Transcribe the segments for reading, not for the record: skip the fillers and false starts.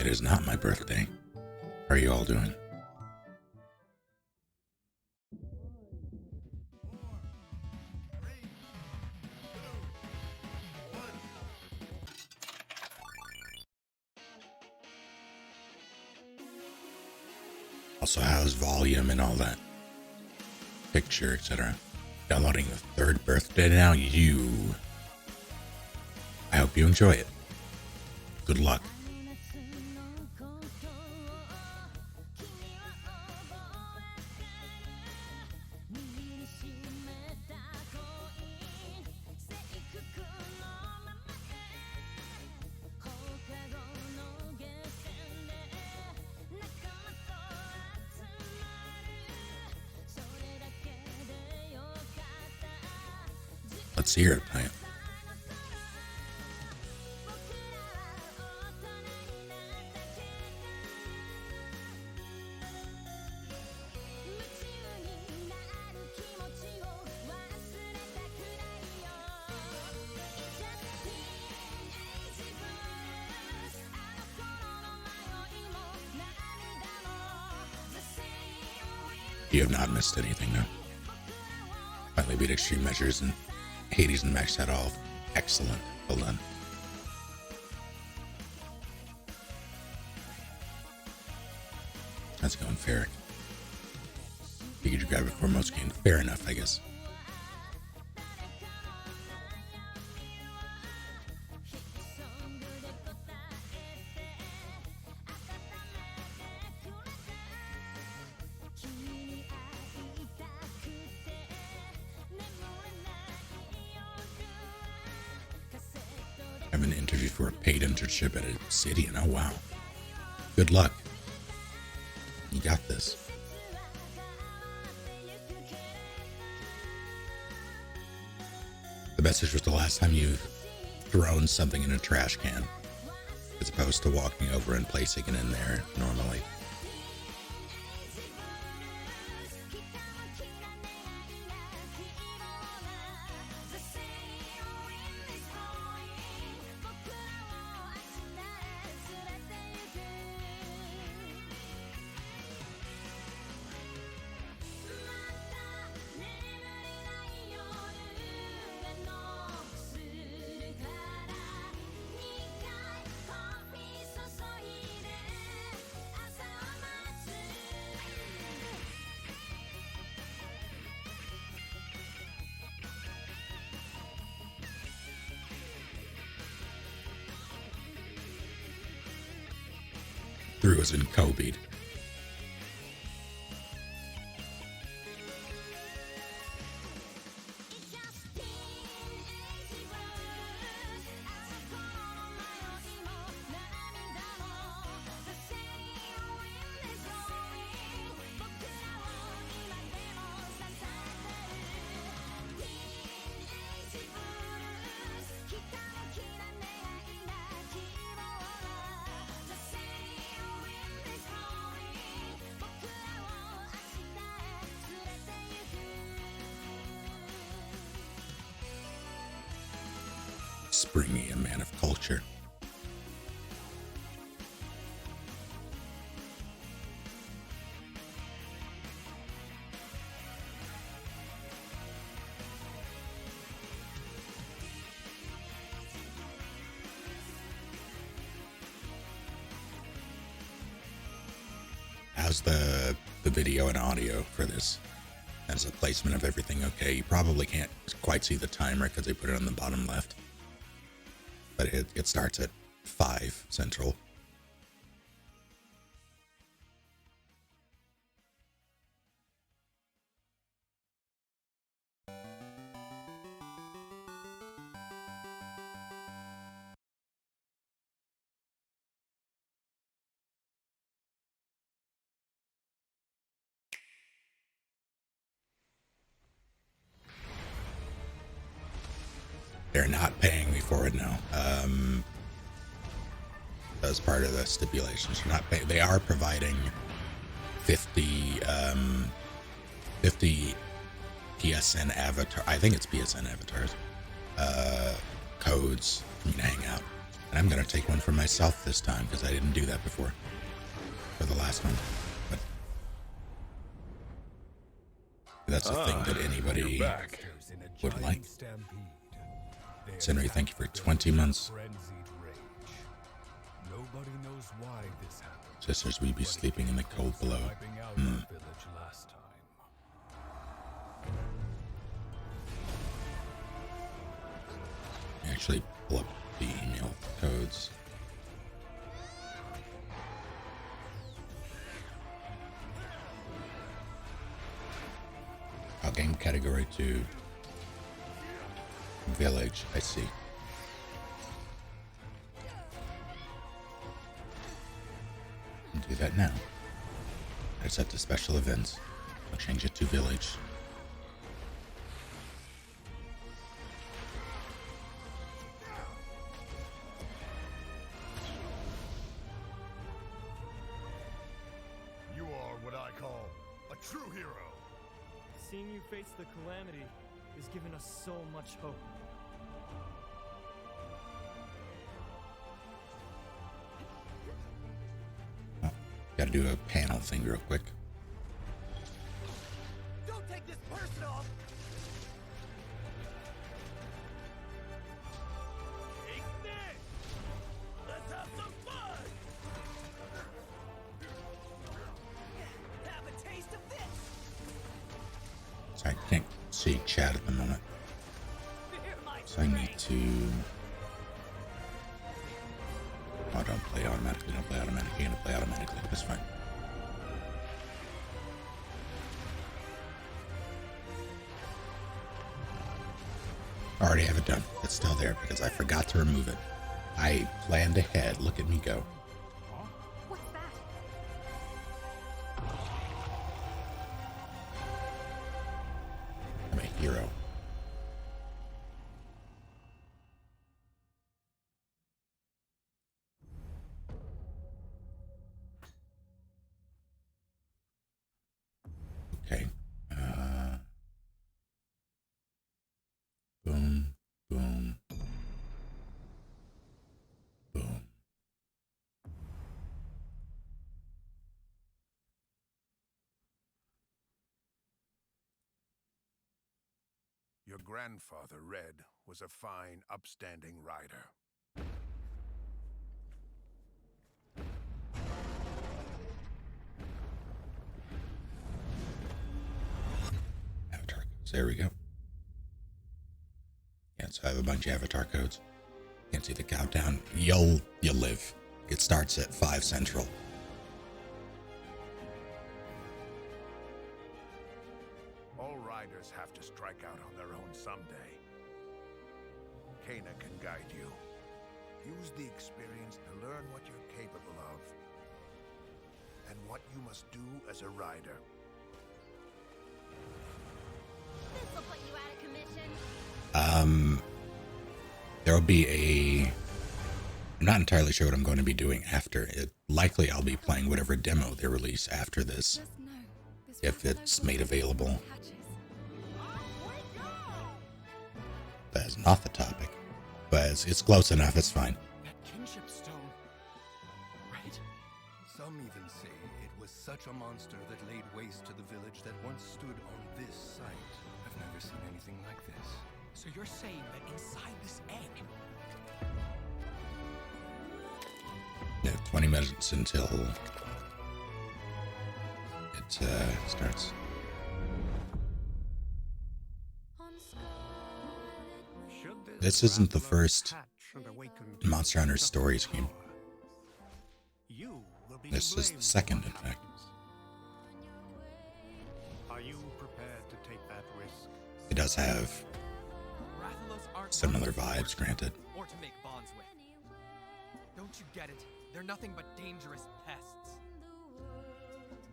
It is not my birthday. How are you all doing? Also, how's volume and all that? Picture, etc. Downloading the third birthday now. I hope you enjoy it. Good luck. Let's hear it, man. You have not missed anything, no. Finally beat extreme measures and Hades and maxed that all. Excellent. Well done. How's it going, Ferric? Figured you grab it before most games. Fair enough, I guess. I have an interview for a paid internship at a city, and oh wow. Good luck. You got this. The message was the last time you've thrown something in a trash can, as opposed to walking over and placing it in there normally. Through as in Kobe. Springy, a man of culture. How's the video and audio for this? As a placement of everything okay? You probably can't quite see the timer because they put it on the bottom left. But it starts at 5 Central. They're not paying me for it now. As part of the stipulations, they're not paying. They are providing 50 PSN avatar. I think it's PSN avatars. Codes for me to hang out. And I'm gonna take one for myself this time because I didn't do that before for the last one. But that's a thing that anybody would like. Senri, thank you for 20 months. Sisters, we be sleeping in the cold below. Actually, pull up the email codes. Oh, game category 2. Village, I see. I'll do that now. I set to special events. I'll change it to village. You are what I call a true hero. Seeing you face the calamity has given us so much hope. Oh, gotta do a panel thing real quick. Don't take this personal. Take this. Let's have some fun. Have a taste of this. So I can't see chat at the moment. So I need to... Oh, don't play automatically, don't play automatically, don't play automatically. That's fine. I already have it done. It's still there because I forgot to remove it. I planned ahead. Look at me go. What's that? I'm a hero. Okay. Boom, boom, boom. Your grandfather, Red, was a fine, upstanding rider. Avatar codes. There we go. Yeah, so I have a bunch of avatar codes. Can't see the countdown. You'll live. It starts at 5 Central. All riders have to strike out on their own someday. Kana can guide you. Use the experience to learn what you're capable of and what you must do as a rider. This'll put you out of commission. There will be a... I'm not entirely sure what I'm going to be doing after it. Likely I'll be playing whatever demo they release after this, Just know, this if river it's locally made available. hatches. That is not the topic, but it's close enough, it's fine. That kinship stone, right? Some even say it was such a monster that laid waste to the village that once stood on this site. I've never seen anything like this. So you're saying that inside this egg, Yeah, 20 minutes until it starts. This isn't the first Monster Hunter Stories game. This is the second, in fact. Are you prepared to take that risk? It does have Rathalos aren't similar ones to vibes, worship granted. or to make bonds with. Don't you get it? They're nothing but dangerous pests.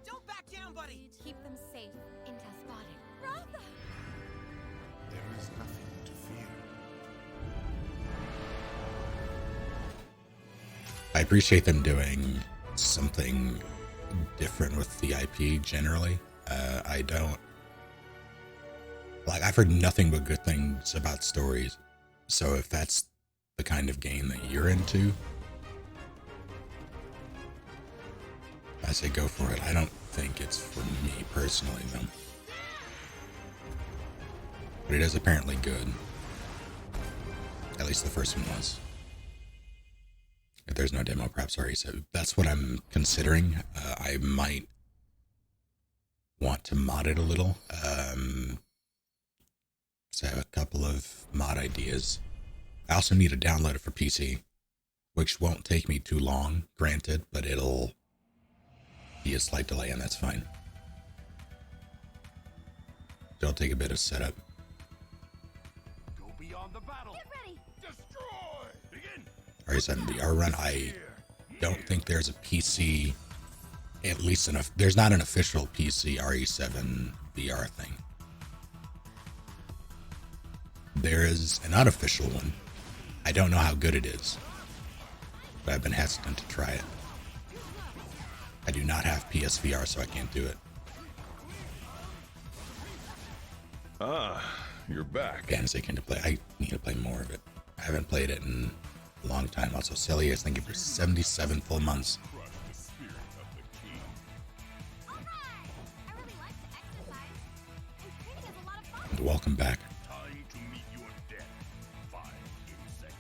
Don't back down, buddy! Keep them safe until spotted. Ratha! There is nothing to fear. I appreciate them doing something different with the IP generally. I don't... Like, I've heard nothing but good things about Stories. So if that's the kind of game that you're into, I say go for it. I don't think it's for me personally, though. But it is apparently good. At least the first one was. If there's no demo, perhaps already. So that's what I'm considering. I might want to mod it a little. So I have a couple of mod ideas. I also need to download it for PC, which won't take me too long, granted, but it'll be a slight delay, and that's fine. It'll take a bit of setup. Go beyond the battle. Get ready! Destroy! Begin! RE7 VR run. I don't think there's a PC, at least there's not an official PC RE7 VR thing. There is an unofficial one. I don't know how good it is, but I've been hesitant to try it. I do not have PSVR, so I can't do it. Ah, you're back. Fantasy can to play. I need to play more of it. I haven't played it in a long time. Also, Silly is thinking for 77 full months. Alright! I really like to exercise. And training is a lot of fun. And welcome back. Time to meet your death, fine insect.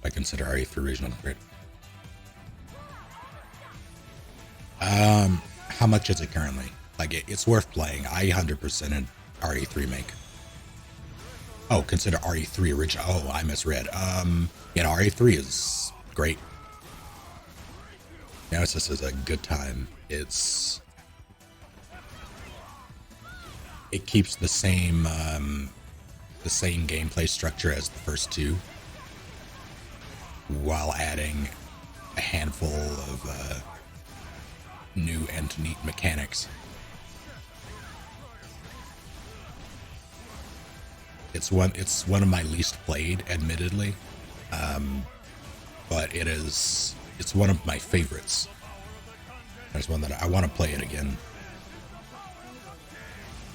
I consider RE3 original grid. How much is it currently? Like, it's worth playing. I 100%ed RE3 make. Oh, consider RE3 original. Oh, I misread. RE3 is great. Nemesis is a good time. It keeps the same gameplay structure as the first two, while adding a handful of new and neat mechanics. It's one of my least played, admittedly, but it's one of my favorites. There's one that I want to play it again,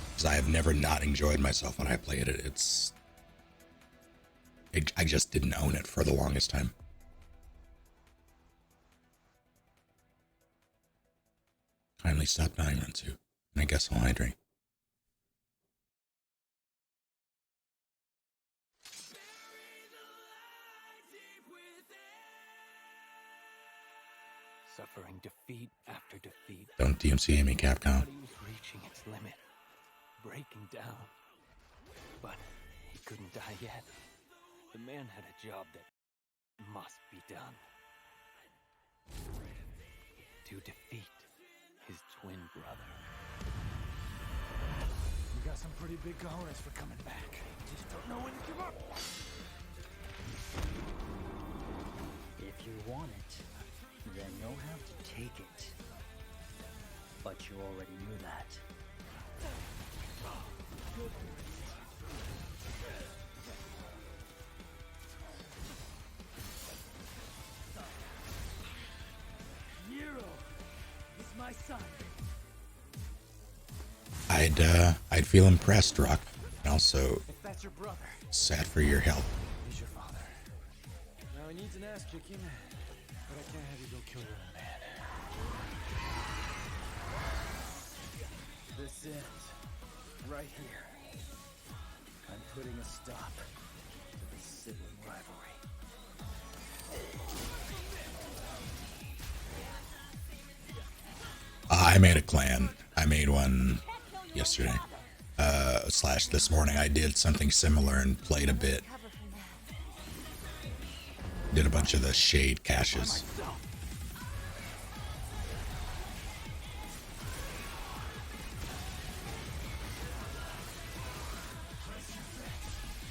because I have never not enjoyed myself when I played it. I just didn't own it for the longest time. Kindly stop dying, Run 2, and I guess I'll hydrate. Suffering defeat after defeat. Don't DMCA me, Capcom. He was reaching its limit, breaking down. But he couldn't die yet. The man had a job that must be done. To defeat his twin brother. You got some pretty big cojones for coming back. Just don't know when to give up. If you want it, then you'll have to take it. But you already knew that. Nero is my son. I'd feel impressed, Rock. And also If that's your brother, sad for your help. he's your father. Now he needs an ass kicking, but I can't have you go kill your own man. This ends right here. I'm putting a stop to this sibling rivalry. I made a clan. I made one yesterday. / this morning. I did something similar and played a bit. Did a bunch of the shade caches.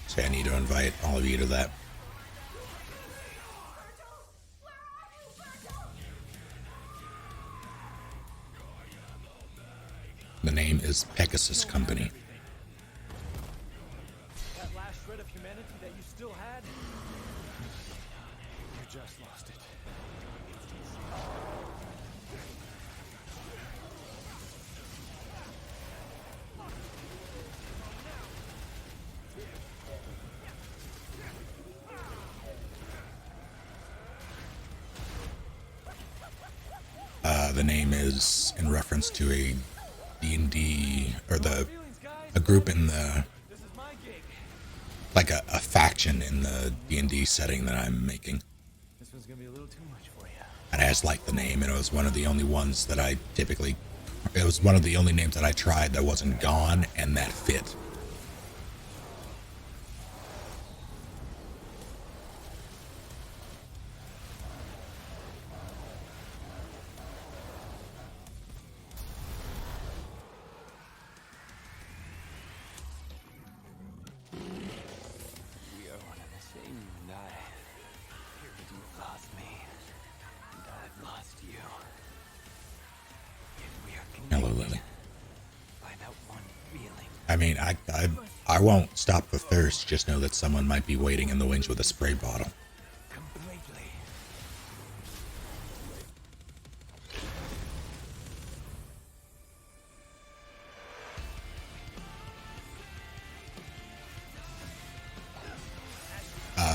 So I need to invite all of you to that. The name is Pegasus Company. That last shred of humanity that you still had, you just lost it. the name is in reference to a D&D, or a group in the, like a faction in the D&D setting that I'm making. This one's gonna be a little too much for you. And I just liked the name, and it was one of the only ones that I it was one of the only names that I tried that wasn't gone and that fit. We are one and the same, you and I. You've lost me, and I've lost you. Yet we are Hello, connected Lily. by that one feeling. I mean, I won't stop the thirst. Just know that someone might be waiting in the wings with a spray bottle. Completely.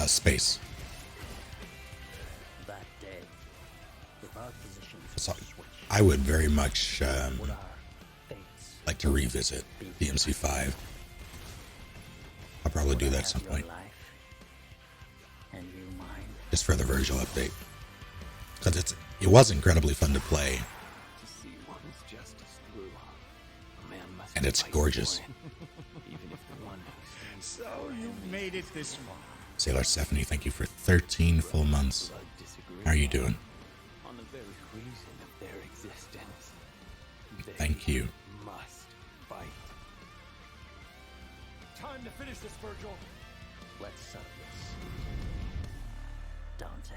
Space. That day, if our positions So, switch, I would very much would our fates like to revisit DMC 5. I'll probably do that at some have point, your life and you mine? just for the Virgil update, because it was incredibly fun to play, To see one's justice through, a man must and it's fight gorgeous. for it, even if the one who stands So you've made it this far. Sailor Stephanie, thank you for 13 full months. blood disagree How are you doing? on the very reason of their existence. They Thank you. must fight. Time to finish this, Virgil. Let's settle this. Dante.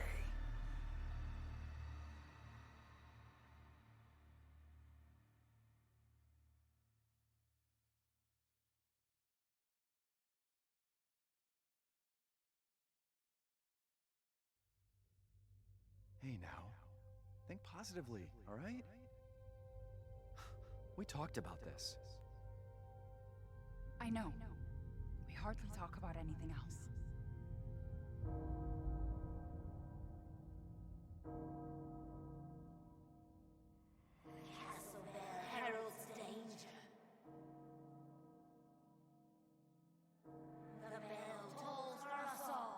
Hey now. Think positively, alright? We talked about this. I know. We hardly talk about anything else. Castle Bell heralds danger. The bell tolls for us all.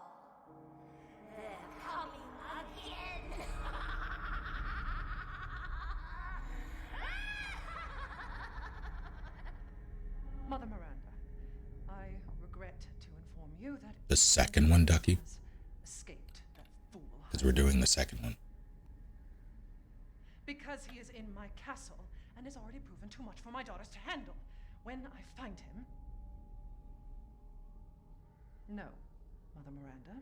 They're coming again. Mother Miranda, I regret to inform you that The second one, Ducky, has escaped that fool. because we're doing the second one. Because he is in my castle and has already proven too much for my daughters to handle. When I find him... No, Mother Miranda.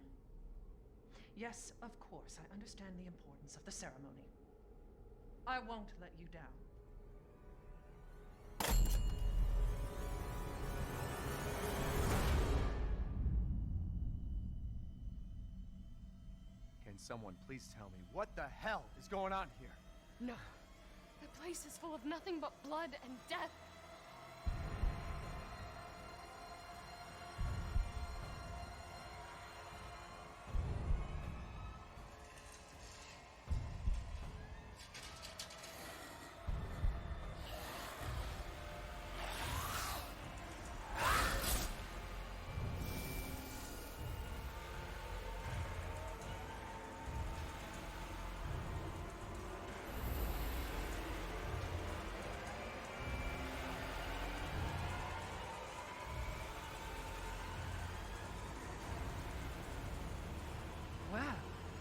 Yes, of course, I understand the importance of the ceremony. I won't let you down. Can someone please tell me what the hell is going on here? No. The place is full of nothing but blood and death.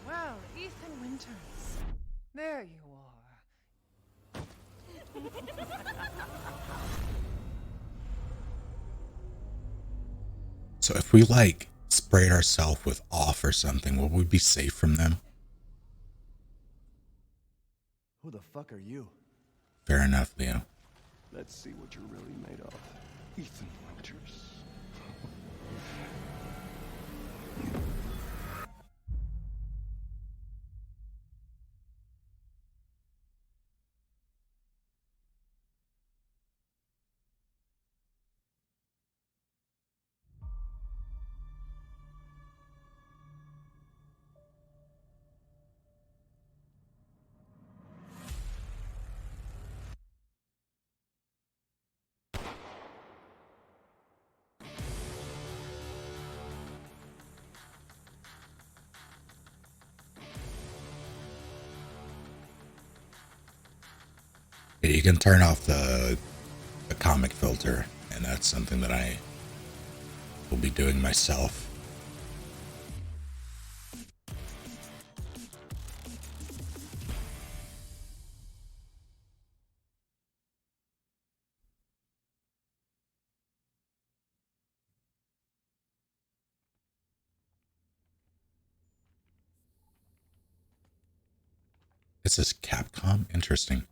Well, Ethan Winters. There you are. So if we like sprayed ourselves with off or something, will we be safe from them? Who the fuck are you? Fair enough, Leo. Let's see what you're really made of. Ethan Winters. You can turn off the comic filter, and that's something that I will be doing myself. This is Capcom? Interesting.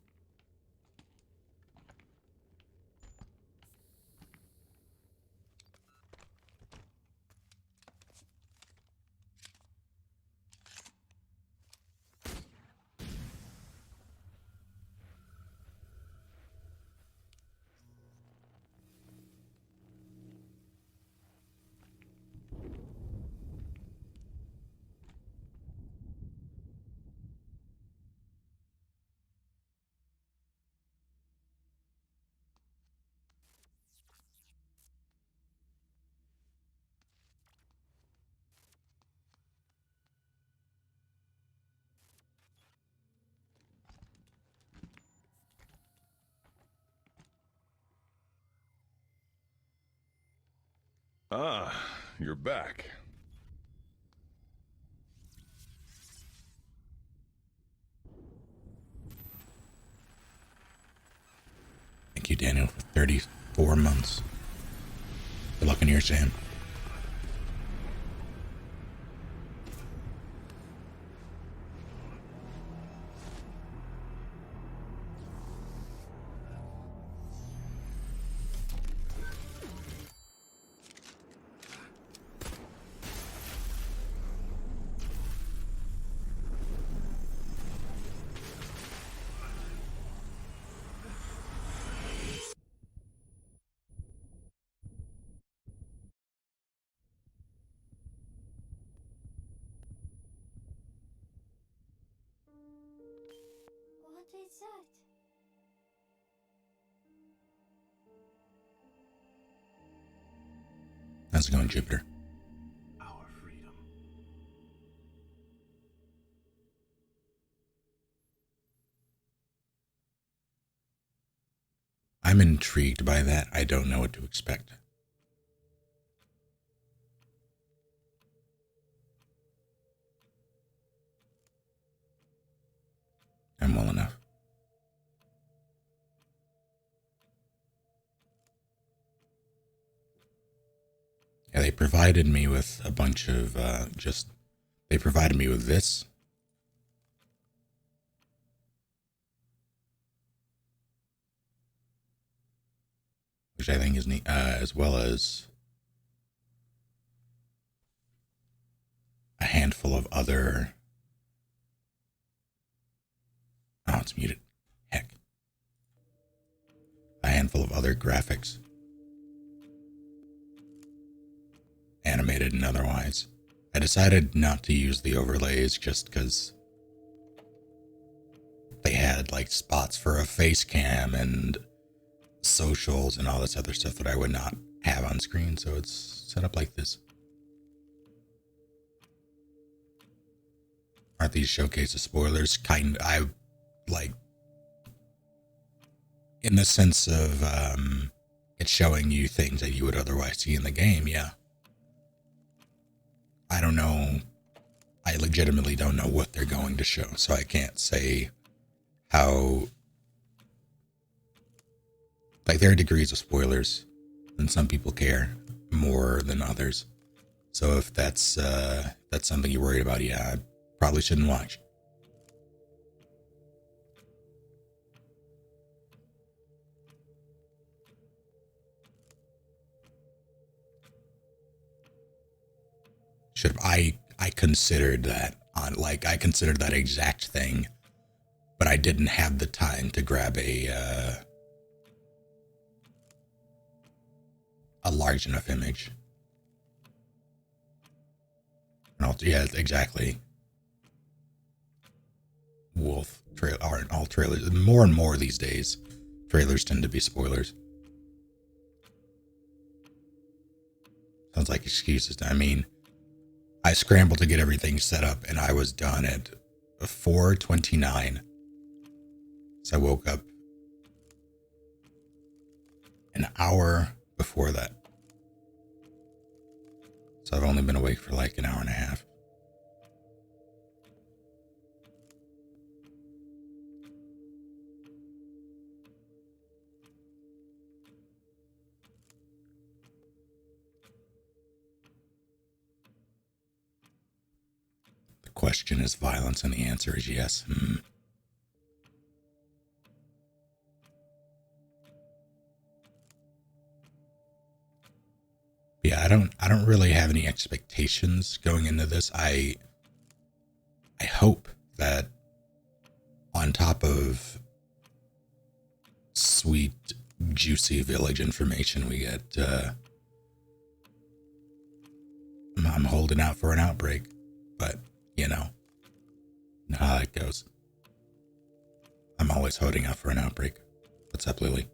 Ah, you're back. Thank you, Daniel, for 34 months. Good luck in your exam. What is that? How's it going, Jupiter? Our freedom. I'm intrigued by that. I don't know what to expect. I'm well enough. Yeah, they provided me with a bunch of they provided me with this. Which I think is neat, as well as a handful of other. Oh, it's muted. Heck. A handful of other graphics. Animated and otherwise. I decided not to use the overlays just because they had like spots for a face cam and socials and all this other stuff that I would not have on screen, so it's set up like this. Aren't these showcases spoilers? I like, in the sense of it's showing you things that you would otherwise see in the game, yeah. I don't know. I legitimately don't know what they're going to show, so I can't say how. Like, there are degrees of spoilers, and some people care more than others. So if that's something you're worried about, yeah, I probably shouldn't watch. I considered that I considered that exact thing, but I didn't have the time to grab a large enough image. Yeah, exactly. Wolf trail aren't all trailers. More and more these days, trailers tend to be spoilers. Sounds like excuses. I mean, I scrambled to get everything set up, and I was done at 4:29. So I woke up hour before that. So I've only been awake for like an hour and a half. The question is violence, and the answer is yes. Yeah, I don't really have any expectations going into this. I hope that on top of sweet, juicy village information, we get I'm holding out for an outbreak, but you know how that goes. I'm always holding out for an outbreak. What's up, Lily?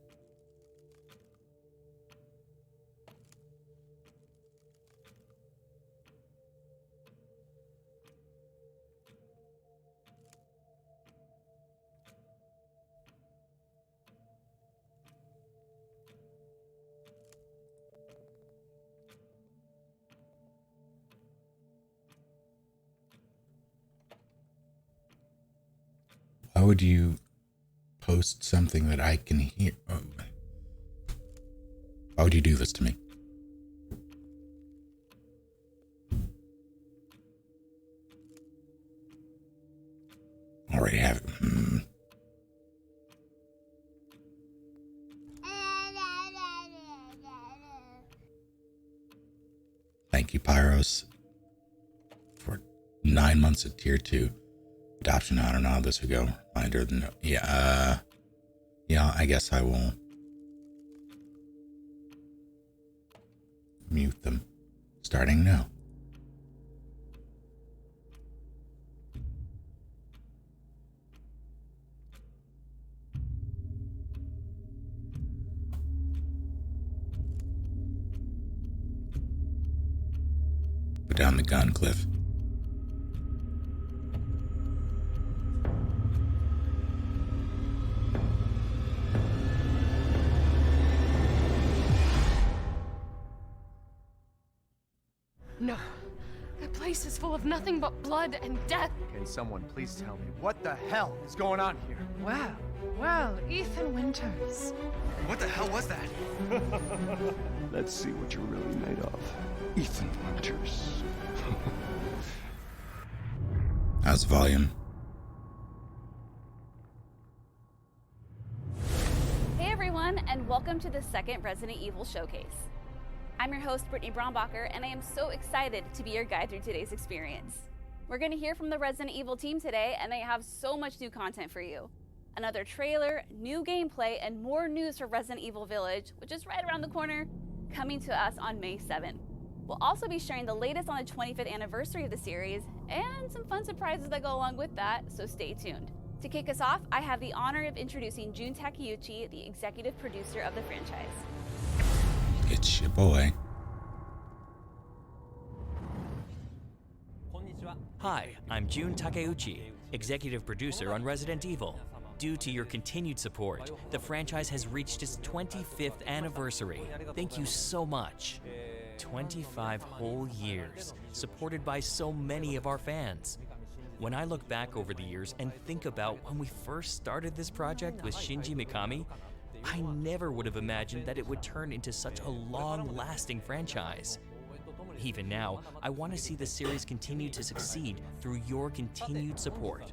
Why would you post something that I can hear? Oh. Why would you do this to me? Already have it. Thank you, Pyros, for 9 months at tier 2. Adoption, I don't know how this would go. Reminder, yeah, I guess I will mute them. Starting now. Go down the gun cliff. No. That place is full of nothing but blood and death. Can someone please tell me what the hell is going on here? Well, Ethan Winters. What the hell was that? Let's see what you're really made of. Ethan Winters. How's the volume? Hey everyone, and welcome to the second Resident Evil Showcase. I'm your host, Brittany Brombacher, and I am so excited to be your guide through today's experience. We're going to hear from the Resident Evil team today, and they have so much new content for you. Another trailer, new gameplay, and more news for Resident Evil Village, which is right around the corner, coming to us on May 7th. We'll also be sharing the latest on the 25th anniversary of the series, and some fun surprises that go along with that, so stay tuned. To kick us off, I have the honor of introducing Jun Takeuchi, the executive producer of the franchise. It's your boy. Hi, I'm Jun Takeuchi, executive producer on Resident Evil. Due to your continued support, the franchise has reached its 25th anniversary. Thank you so much. 25 whole years, supported by so many of our fans. When I look back over the years and think about when we first started this project with Shinji Mikami, I never would have imagined that it would turn into such a long-lasting franchise. Even now, I want to see the series continue to succeed through your continued support.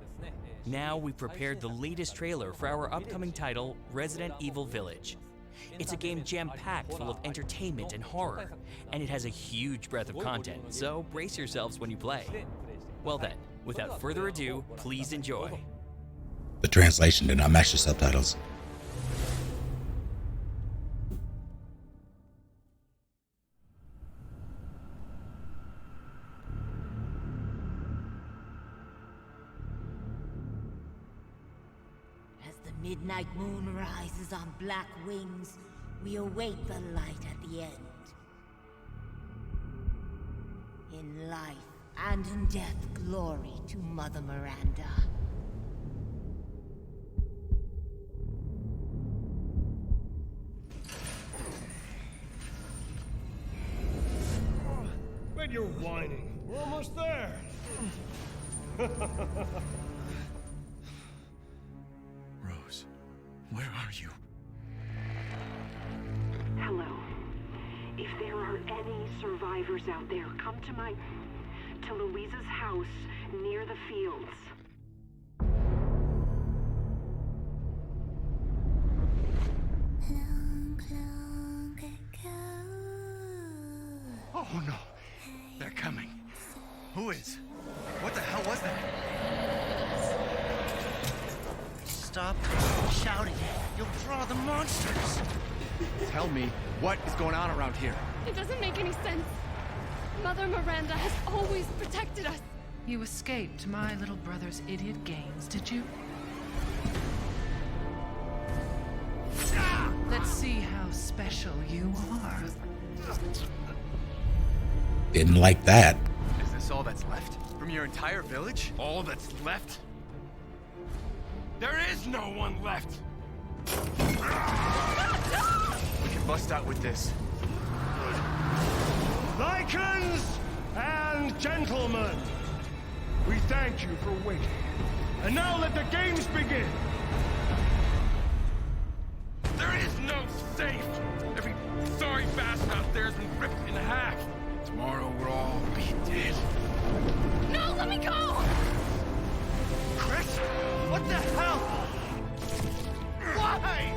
Now we've prepared the latest trailer for our upcoming title, Resident Evil Village. It's a game jam-packed full of entertainment and horror, and it has a huge breadth of content, so brace yourselves when you play. Well then, without further ado, please enjoy. The translation did not match the subtitles. Midnight moon rises on black wings. We await the light at the end. In life and in death, glory to Mother Miranda. your whining. We're almost there. Rose, where are you? Hello. If there are any survivors out there, come to Louisa's house near the fields. Oh no! They're coming. Who is? What the hell was that? Stop shouting. You'll draw the monsters. Tell me, what is going on around here? It doesn't make any sense. Mother Miranda has always protected us. You escaped my little brother's idiot games, did you? Let's see how special you are. Didn't like that. Is this all that's left? From your entire village? All that's left? There is no one left! We can bust out with this. Lycans and gentlemen, we thank you for waiting. And now let the games begin! There is no safe! Every sorry bastard out there has been ripped in half! Tomorrow we'll all be dead. No, let me go! Chris? What the hell? Why?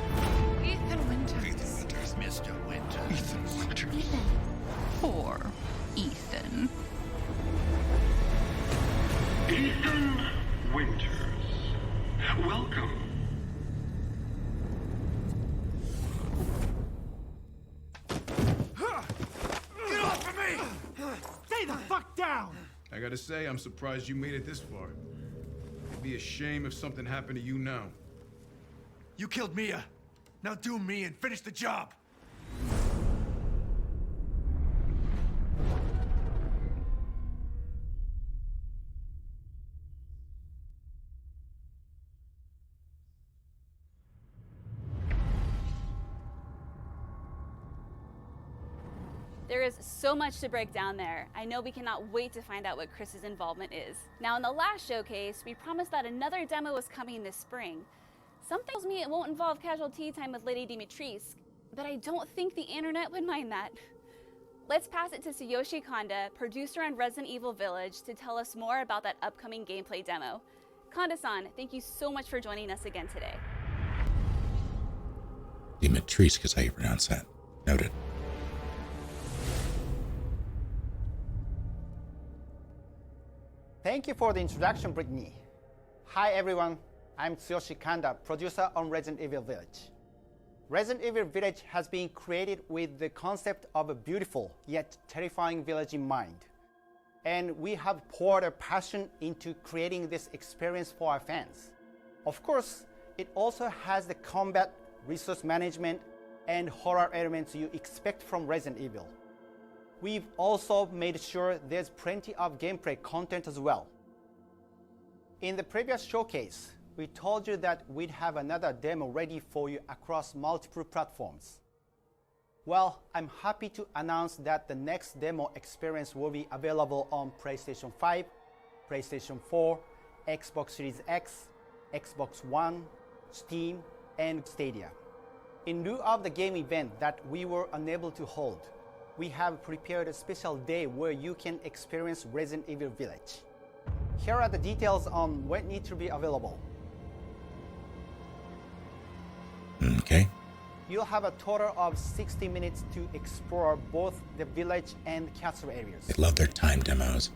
Ethan Winters. Ethan Winters, Mr. Winters. Ethan Winters. Poor Ethan. Ethan Winters. Welcome. Get off of me! Stay the fuck down! I gotta say, I'm surprised you made it this far. It'd be a shame if something happened to you now. You killed Mia. Now do me and finish the job. There is so much to break down there. I know we cannot wait to find out what Chris's involvement is. Now, in the last showcase, we promised that another demo was coming this spring. Something tells me it won't involve casual tea time with Lady Dimitrescu, but I don't think the internet would mind that. Let's pass it to Tsuyoshi Kanda, producer on Resident Evil Village, to tell us more about that upcoming gameplay demo. Kanda-san, thank you so much for joining us again today. Dimitrescu is how you pronounce that. Noted. Thank you for the introduction, Brittany. Hi everyone, I'm Tsuyoshi Kanda, producer on Resident Evil Village. Resident Evil Village has been created with the concept of a beautiful yet terrifying village in mind. And we have poured our passion into creating this experience for our fans. Of course, it also has the combat, resource management, and horror elements you expect from Resident Evil. We've also made sure there's plenty of gameplay content as well. In the previous showcase, we told you that we'd have another demo ready for you across multiple platforms. Well, I'm happy to announce that the next demo experience will be available on PlayStation 5, PlayStation 4, Xbox Series X, Xbox One, Steam, and Stadia. In lieu of the game event that we were unable to hold, we have prepared a special day where you can experience Resident Evil Village. Here are the details on when it needs to be available. Okay. You'll have a total of 60 minutes to explore both the village and castle areas. They love their time demos.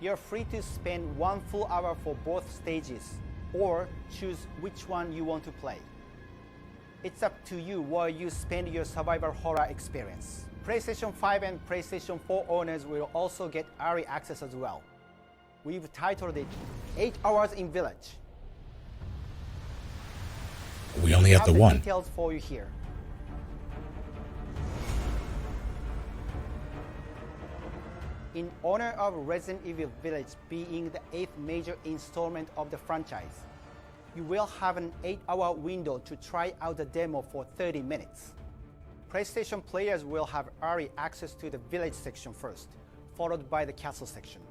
You're free to spend 1 full hour for both stages, or choose which one you want to play. It's up to you where you spend your survival horror experience. PlayStation 5 and PlayStation 4 owners will also get early access as well. We've titled it 8 Hours in Village. We only have the one. Details for you here. In honor of Resident Evil Village being the 8th major installment of the franchise, you will have an 8-hour window to try out the demo for 30 minutes. PlayStation players will have early access to the village section first, followed by the castle section.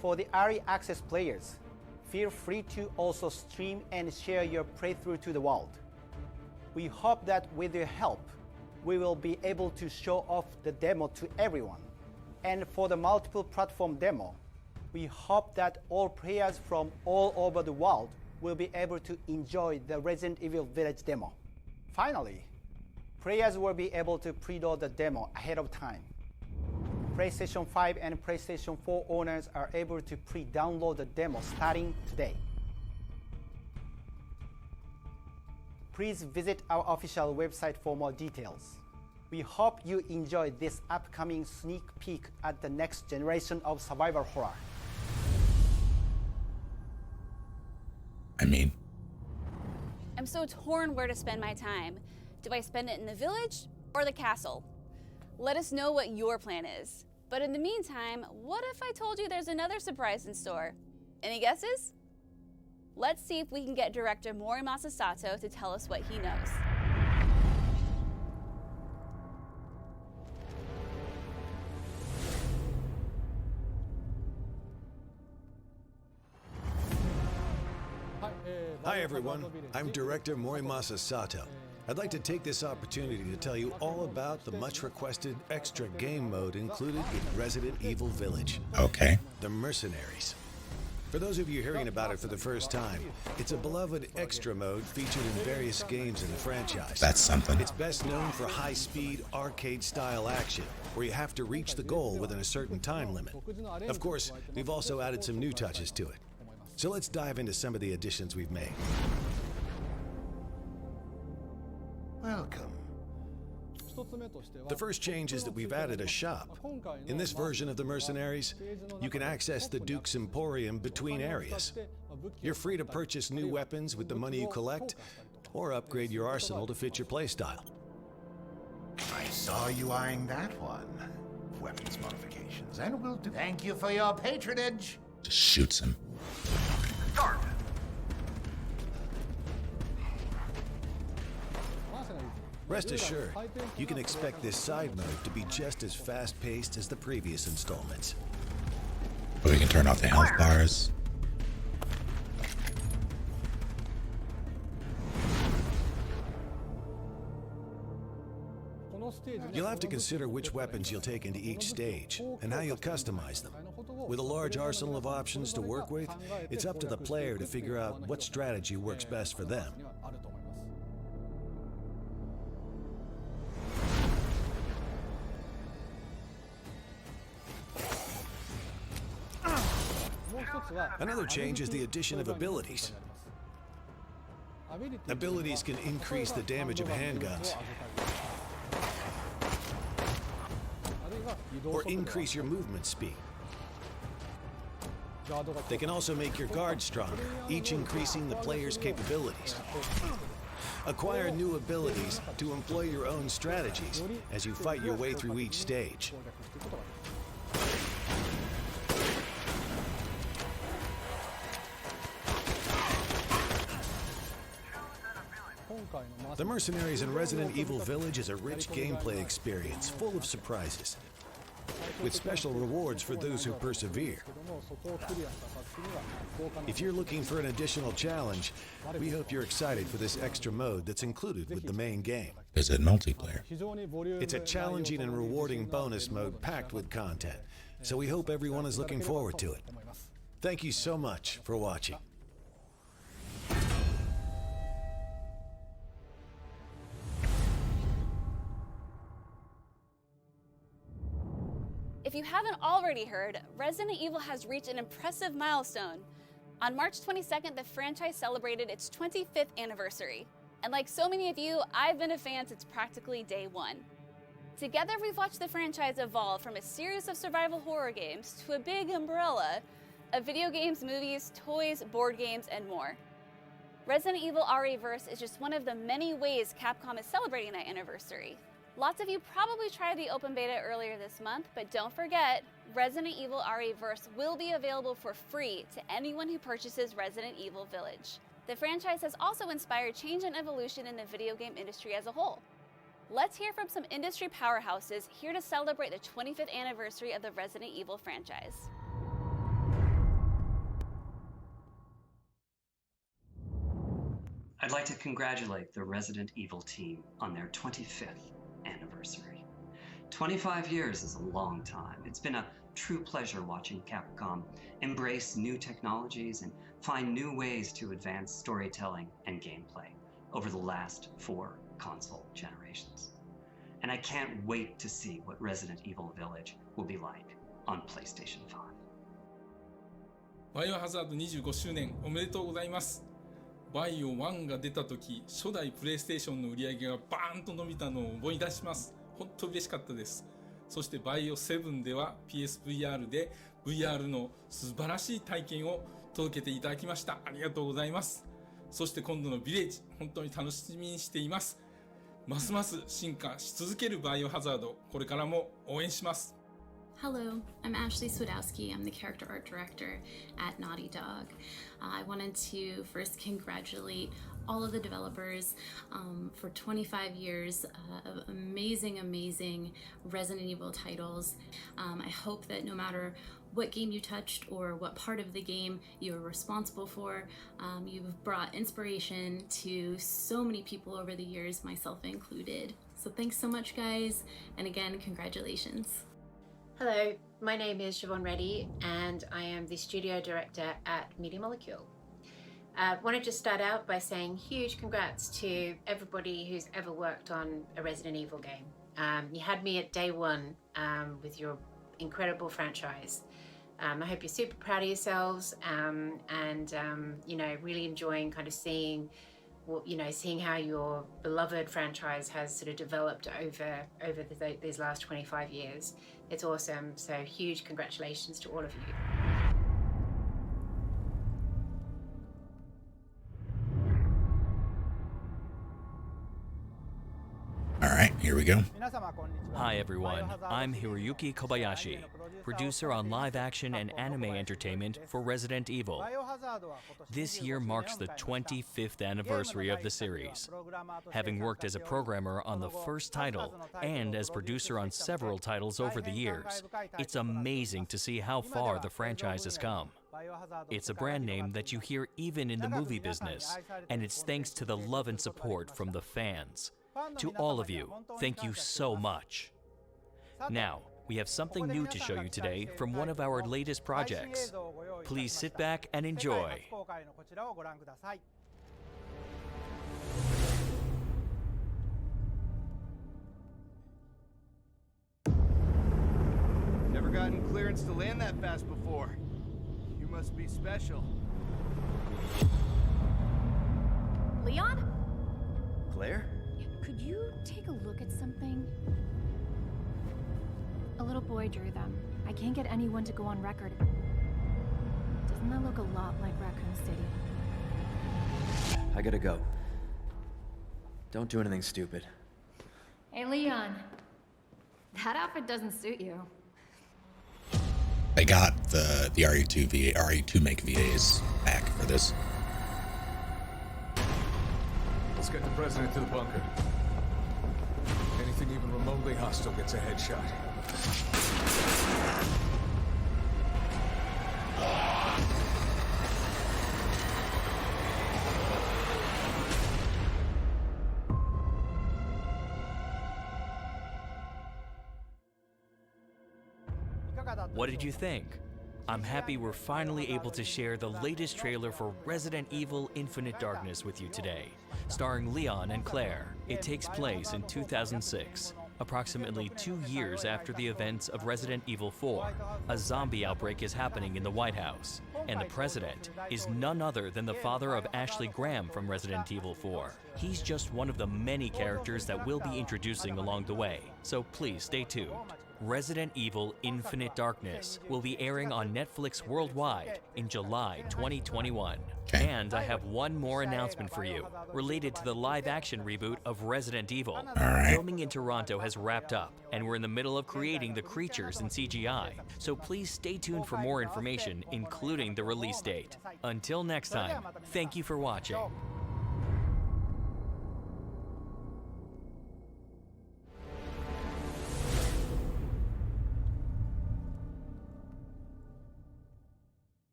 For the early access players, feel free to also stream and share your playthrough to the world. We hope that with your help, we will be able to show off the demo to everyone. And for the multiple platform demo, we hope that all players from all over the world will be able to enjoy the Resident Evil Village demo. Finally, players will be able to pre-load the demo ahead of time. PlayStation 5 and PlayStation 4 owners are able to pre-download the demo starting today. Please visit our official website for more details. We hope you enjoy this upcoming sneak peek at the next generation of survival horror. I'm so torn where to spend my time. Do I spend it in the village or the castle? Let us know what your plan is. But in the meantime, what if I told you there's another surprise in store? Any guesses? Let's see if we can get director Morimasa Sato to tell us what he knows. Hi everyone, I'm director Morimasa Sato. I'd like to take this opportunity to tell you all about the much requested extra game mode included in Resident Evil Village. Okay. The Mercenaries. For those of you hearing about it for the first time, it's a beloved extra mode featured in various games in the franchise. That's something. It's best known for high-speed, arcade-style action, where you have to reach the goal within a certain time limit. Of course, we've also added some new touches to it. So let's dive into some of the additions we've made. Welcome. The first change is that we've added a shop. In this version of the Mercenaries, you can access the Duke's Emporium between areas. You're free to purchase new weapons with the money you collect, or upgrade your arsenal to fit your playstyle. I saw you eyeing that one. Weapons modifications, and we'll do. Thank you for your patronage. Just shoots him. Start. Rest assured, you can expect this side mode to be just as fast-paced as the previous installments. We can turn off the health bars. You'll have to consider which weapons you'll take into each stage, and how you'll customize them. With a large arsenal of options to work with, it's up to the player to figure out what strategy works best for them. Another change is the addition of abilities. Abilities can increase the damage of handguns, or increase your movement speed. They can also make your guard stronger, each increasing the player's capabilities. Acquire new abilities to employ your own strategies as you fight your way through each stage. The Mercenaries in Resident Evil Village is a rich gameplay experience full of surprises, with special rewards for those who persevere. If you're looking for an additional challenge, we hope you're excited for this extra mode that's included with the main game. Is it multiplayer? It's a challenging and rewarding bonus mode packed with content, so we hope everyone is looking forward to it. Thank you so much for watching. If you haven't already heard, Resident Evil has reached an impressive milestone. On March 22nd, the franchise celebrated its 25th anniversary. And like so many of you, I've been a fan since practically day one. Together, we've watched the franchise evolve from a series of survival horror games to a big umbrella of video games, movies, toys, board games, and more. Resident Evil RE-verse is just one of the many ways Capcom is celebrating that anniversary. Lots of you probably tried the open beta earlier this month, but don't forget, Resident Evil RE-verse will be available for free to anyone who purchases Resident Evil Village. The franchise has also inspired change and evolution in the video game industry as a whole. Let's hear from some industry powerhouses here to celebrate the 25th anniversary of the Resident Evil franchise. I'd like to congratulate the Resident Evil team on their 25th anniversary. 25 years is a long time. It's been a true pleasure watching Capcom embrace new technologies and find new ways to advance storytelling and gameplay over the last 4 console generations. And I can't wait to see what Resident Evil Village will be like on PlayStation 5. バイオハザード25周年おめでとうございます。バイオ1が出た時、初代プレイステーションの売り上げがバーンと伸びたのを思い出します。本当嬉しかったです。そしてバイオ7では PSVR で VR の素晴らしい体験を届けていただきました。ありがとうございます。そして今度のビレッジ、本当に楽しみにしています。ますます進化し続けるバイオハザード、これからも応援します。Hello, I'm Ashley Swidowski. I'm the character art director at Naughty Dog. I wanted to first congratulate all of the developers for 25 years of amazing Resident Evil titles. I hope that no matter what game you touched or what part of the game you are responsible for, you've brought inspiration to so many people over the years, myself included. So thanks so much, guys, and again, congratulations. Hello, my name is Siobhan Reddy and I am the studio director at Media Molecule. I want to just start out by saying huge congrats to everybody who's ever worked on a Resident Evil game. You had me at day one with your incredible franchise. I hope you're super proud of yourselves and you know, really enjoying kind of seeing how your beloved franchise has sort of developed over these last 25 years. It's awesome. So huge congratulations to all of you. All right, here we go. Hi everyone, I'm Hiroyuki Kobayashi, producer on live action and anime entertainment for Resident Evil. This year marks the 25th anniversary of the series. Having worked as a programmer on the first title and as producer on several titles over the years, it's amazing to see how far the franchise has come. It's a brand name that you hear even in the movie business, and it's thanks to the love and support from the fans. To all of you, thank you so much. Now, we have something new to show you today from one of our latest projects. Please sit back and enjoy. Never gotten clearance to land that fast before. You must be special. Leon? Claire? Could you take a look at something? A little boy drew them. I can't get anyone to go on record. Doesn't that look a lot like Raccoon City? I gotta go. Don't do anything stupid. Hey, Leon. That outfit doesn't suit you. They got the RE2 make VAs back for this. Let's get the president to the bunker. Anything even remotely hostile gets a headshot. What did you think? I'm happy we're finally able to share the latest trailer for Resident Evil Infinite Darkness with you today, starring Leon and Claire. It takes place in 2006, approximately 2 years after the events of Resident Evil 4. A zombie outbreak is happening in the White House, and the president is none other than the father of Ashley Graham from Resident Evil 4. He's just one of the many characters that we'll be introducing along the way, so please stay tuned. Resident Evil Infinite Darkness will be airing on Netflix worldwide in July 2021. And I have one more announcement for you, related to the live-action reboot of Resident Evil. Filming in Toronto has wrapped up, and we're in the middle of creating the creatures in CGI. So please stay tuned for more information, including the release date. Until next time, thank you for watching.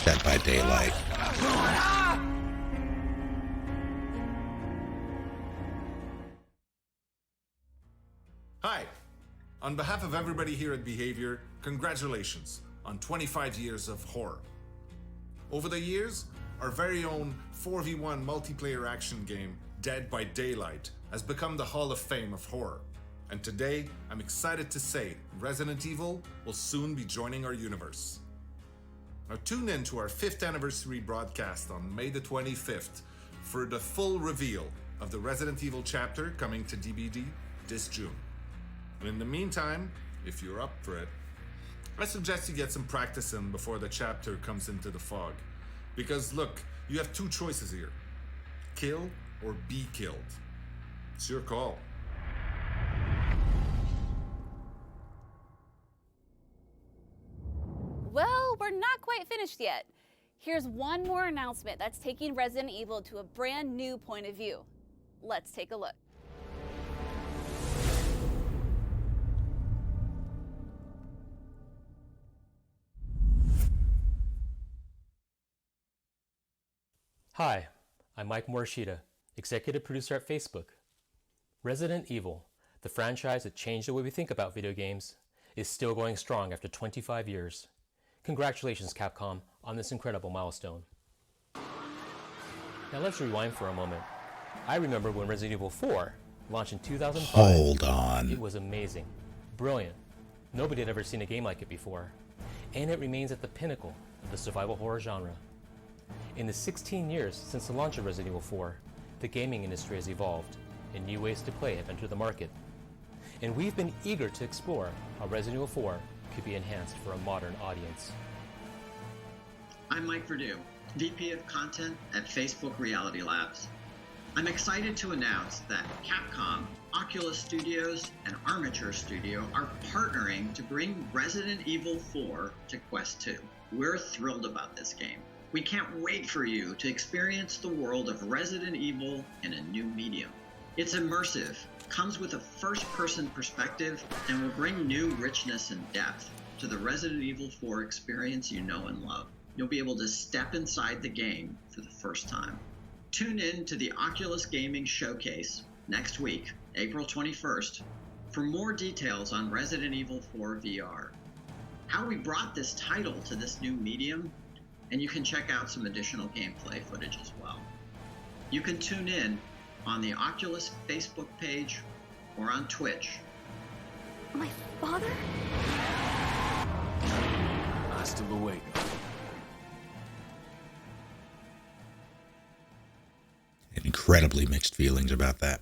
Dead by Daylight. Hi. On behalf of everybody here at Behavior, congratulations on 25 years of horror. Over the years, our very own 4v1 multiplayer action game, Dead by Daylight, has become the Hall of Fame of horror. And today, I'm excited to say Resident Evil will soon be joining our universe. Now tune in to our 5th anniversary broadcast on May the 25th for the full reveal of the Resident Evil chapter coming to DVD this June. And in the meantime, if you're up for it, I suggest you get some practice in before the chapter comes into the fog. Because look, you have two choices here. Kill or be killed. It's your call. Well, we're not quite finished yet. Here's one more announcement that's taking Resident Evil to a brand new point of view. Let's take a look. Hi, I'm Mike Morishita, executive producer at Facebook. Resident Evil, the franchise that changed the way we think about video games, is still going strong after 25 years. Congratulations, Capcom, on this incredible milestone. Now let's rewind for a moment. I remember when Resident Evil 4 launched in 2005. Hold on. It was amazing, brilliant. Nobody had ever seen a game like it before, and it remains at the pinnacle of the survival horror genre. In the 16 years since the launch of Resident Evil 4, the gaming industry has evolved, and new ways to play have entered the market. And we've been eager to explore how Resident Evil 4 could be enhanced for a modern audience. I'm Mike Verdew, VP of Content at Facebook Reality Labs. I'm excited to announce that Capcom, Oculus Studios, and Armature Studio are partnering to bring Resident Evil 4 to Quest 2. We're thrilled about this game. We can't wait for you to experience the world of Resident Evil in a new medium. It's immersive, comes with a first-person perspective, and will bring new richness and depth to the Resident Evil 4 experience you know and love. You'll be able to step inside the game for the first time. Tune in to the Oculus Gaming Showcase next week, April 21st, for more details on Resident Evil 4 VR, how we brought this title to this new medium, and you can check out some additional gameplay footage as well. You can tune in on the Oculus Facebook page or on Twitch. My father? Hasta luego. Incredibly mixed feelings about that.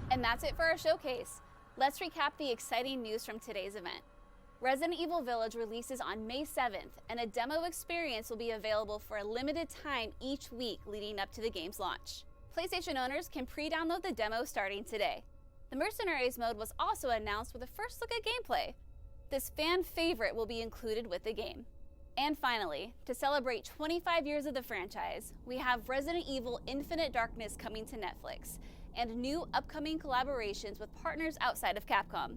And that's it for our showcase. Let's recap the exciting news from today's event. Resident Evil Village releases on May 7th, and a demo experience will be available for a limited time each week leading up to the game's launch. PlayStation owners can pre-download the demo starting today. The Mercenaries mode was also announced with a first look at gameplay. This fan favorite will be included with the game. And finally, to celebrate 25 years of the franchise, we have Resident Evil Infinite Darkness coming to Netflix, and new upcoming collaborations with partners outside of Capcom.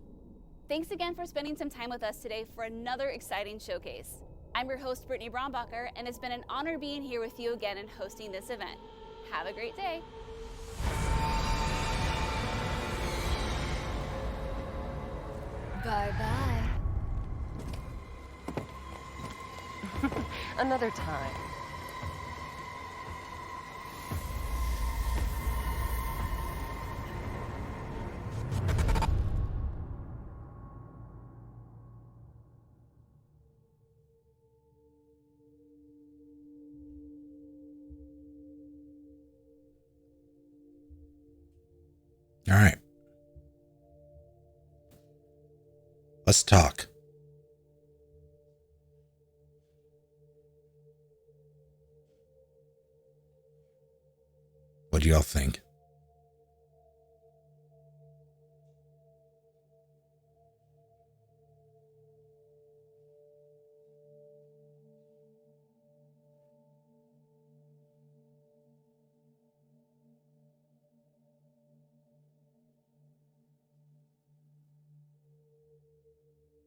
Thanks again for spending some time with us today for another exciting showcase. I'm your host, Brittany Brombacher, and it's been an honor being here with you again and hosting this event. Have a great day. Bye-bye. Another time. All right. Let's talk. What do y'all think?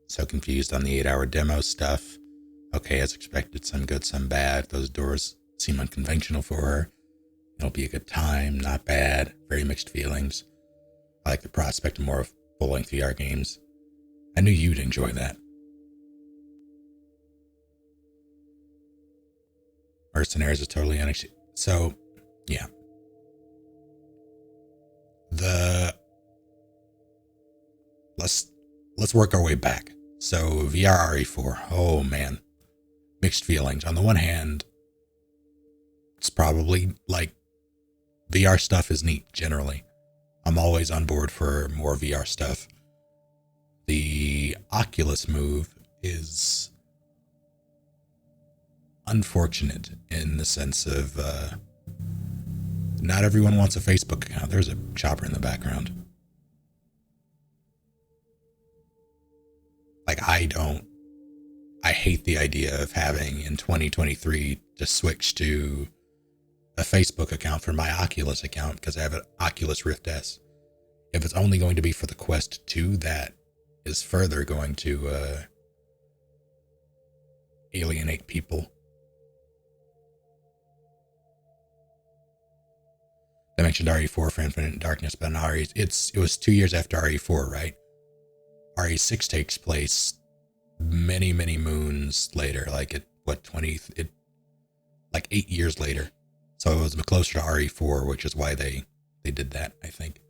So confused on the 8-hour demo stuff. Okay, as expected, some good, some bad. Those doors seem unconventional for her. It'll be a good time, not bad. Very mixed feelings. I like the prospect of more full-length VR games. I knew you'd enjoy that. Mercenaries is totally unexpected. So, yeah. Let's work our way back. So, VR RE4. Oh, man. Mixed feelings. On the one hand, it's probably like VR stuff is neat generally. I'm always on board for more VR stuff. The Oculus move is unfortunate in the sense of not everyone wants a Facebook account. There's a chopper in the background. Like, I hate the idea of having in 2023 to switch to a Facebook account for my Oculus account because I have an Oculus Rift S. If it's only going to be for the Quest 2, that is further going to alienate people. I mentioned RE4 for Infinite Darkness, but it was 2 years after RE4, right? RE6 takes place many, many moons later, like 8 years later. So it was closer to RE4, which is why they did that, I think.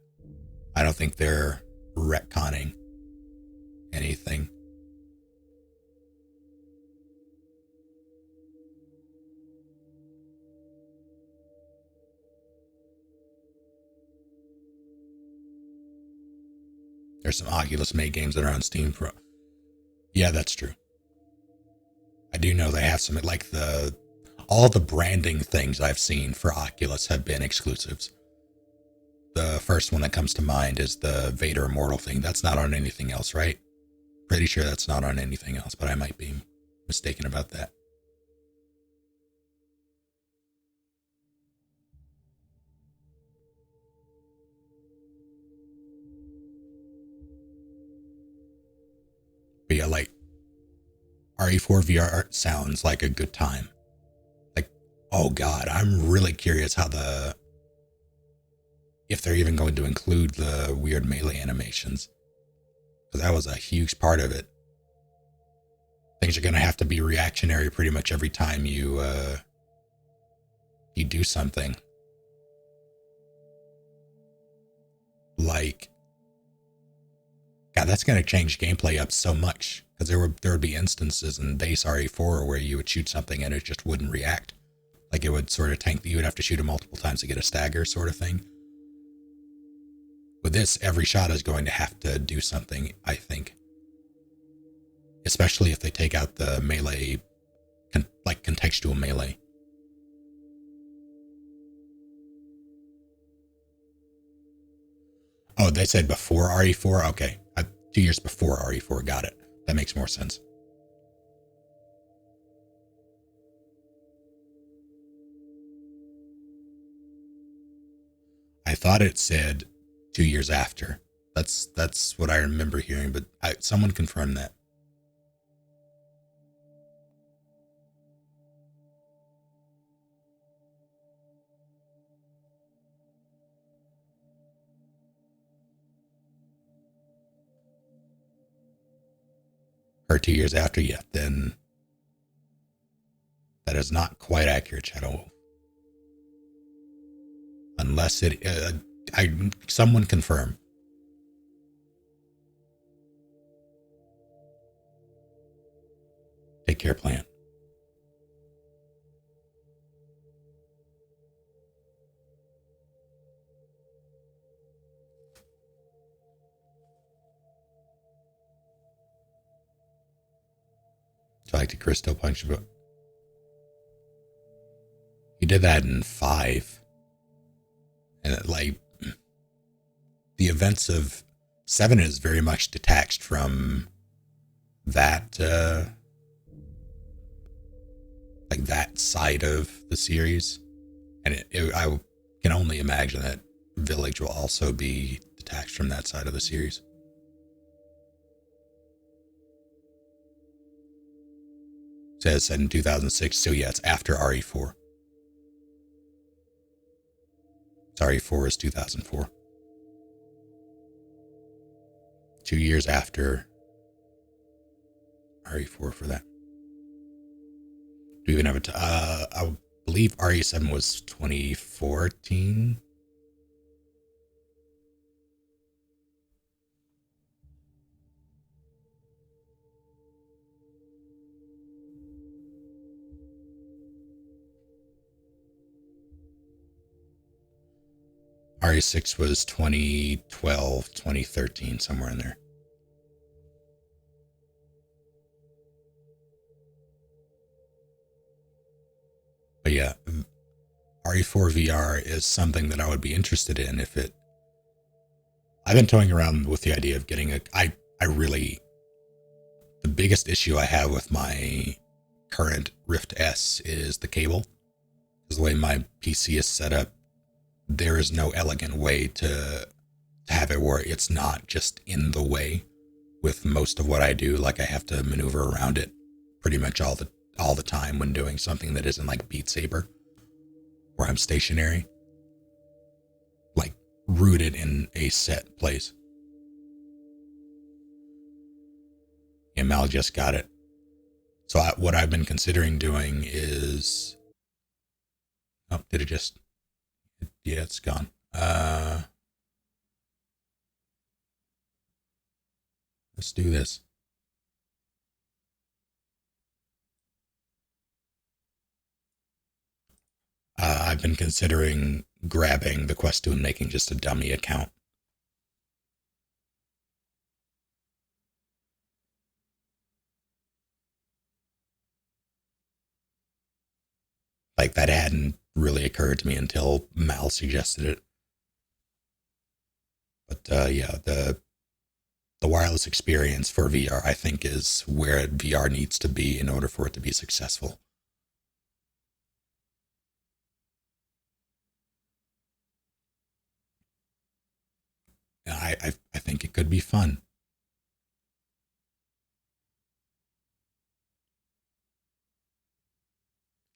I don't think they're retconning anything. There's some Oculus made games that are on Steam Pro. Yeah, that's true. I do know they have some, like all the branding things I've seen for Oculus have been exclusives. The first one that comes to mind is the Vader Immortal thing. That's not on anything else, right? Pretty sure that's not on anything else, but I might be mistaken about that. But yeah, like, RE4 VR sounds like a good time. Like, oh god, I'm really curious if they're even going to include the weird melee animations. Because that was a huge part of it. Things are going to have to be reactionary pretty much every time you do something. Like, God, that's going to change gameplay up so much. Because there would be instances in base RE4 where you would shoot something and it just wouldn't react. Like, it would sort of tank. You would have to shoot it multiple times to get a stagger sort of thing. With this, every shot is going to have to do something, I think. Especially if they take out the melee, like contextual melee. Oh, they said before RE4? Okay. 2 years before RE4, got it. That makes more sense. I thought it said 2 years after. That's what I remember hearing, but someone confirmed that. Or 2 years after, yeah, then that is not quite accurate, Shadow. Unless someone confirm. Take care, plan. Do I like the crystal punch? He did that in 5. And the events of 7 is very much detached from that, that side of the series. And I can only imagine that Village will also be detached from that side of the series. says in 2006, so yeah, it's after RE4. RE4 is 2004. 2 years after RE4 for that. Do we even have I believe RE7 was 2014. RE6 was 2012, 2013, somewhere in there. But yeah, RE4 VR is something that I would be interested in if it... I've been toying around with the idea of getting a... I really... The biggest issue I have with my current Rift S is the cable. Because the way my PC is set up, there is no elegant way to have it where it's not just in the way with most of what I do. Like I have to maneuver around it pretty much all the time when doing something that isn't like Beat Saber, where I'm stationary, like rooted in a set place. Yeah, Mal just got it. So what I've been considering doing is... Oh, did it just... Yeah, it's gone. Let's do this. I've been considering grabbing the Quest 2 and making just a dummy account. Like, that hadn't really occurred to me until Mal suggested it. But yeah, the wireless experience for VR, I think, is where VR needs to be in order for it to be successful. I think it could be fun.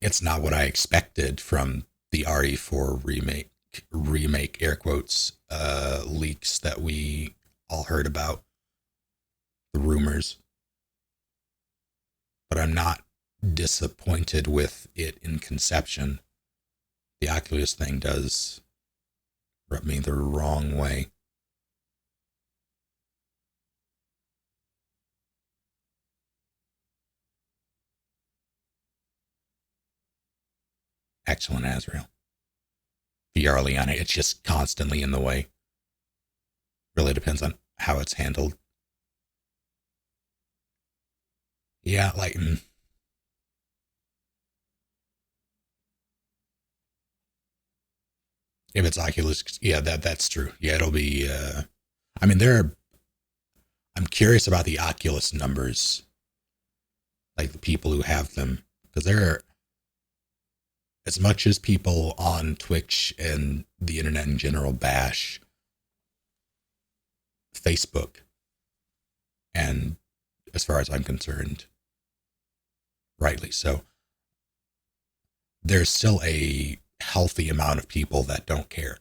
It's not what I expected from the RE4 remake air quotes leaks that we all heard about, the rumors. But I'm not disappointed with it in conception. The Oculus thing does rub me the wrong way. Excellent, Azrael. VR Liana, it's just constantly in the way. Really depends on how it's handled. Yeah, like... If it's Oculus, yeah, that's true. Yeah, it'll be... I mean, I'm curious about the Oculus numbers. Like the people who have them. Because there are... As much as people on Twitch and the internet in general bash Facebook, and as far as I'm concerned, rightly so, there's still a healthy amount of people that don't care,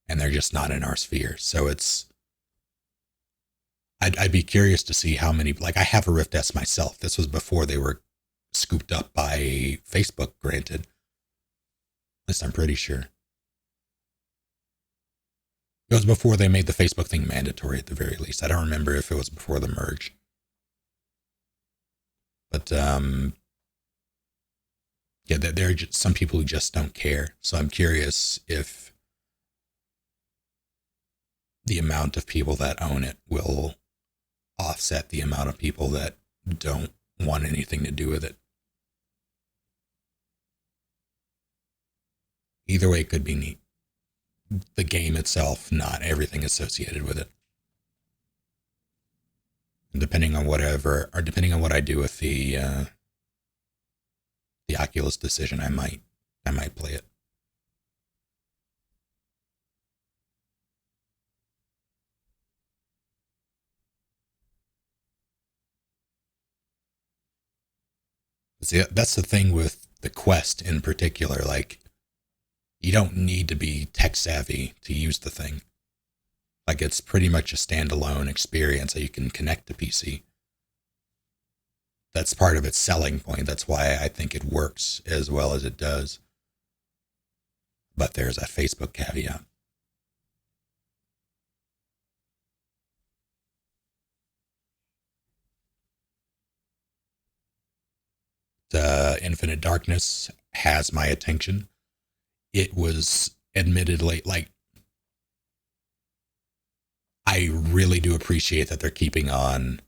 and they're just not in our sphere. So it's... I'd be curious to see how many... Like, I have a Rift S myself. This was before they were scooped up by Facebook, granted. At least I'm pretty sure. It was before they made the Facebook thing mandatory, at the very least. I don't remember if it was before the merge. But, yeah, there are just some people who just don't care. So I'm curious if the amount of people that own it will offset the amount of people that don't want anything to do with it. Either way, it could be neat. The game itself, not everything associated with it. And depending on what I do with the Oculus decision, I might play it. See, that's the thing with the Quest in particular. Like, you don't need to be tech savvy to use the thing. Like, it's pretty much a standalone experience that you can connect to PC. That's part of its selling point. That's why I think it works as well as it does. But there's a Facebook caveat. Infinite Darkness has my attention. It was admittedly, like, I really do appreciate that they're keeping on,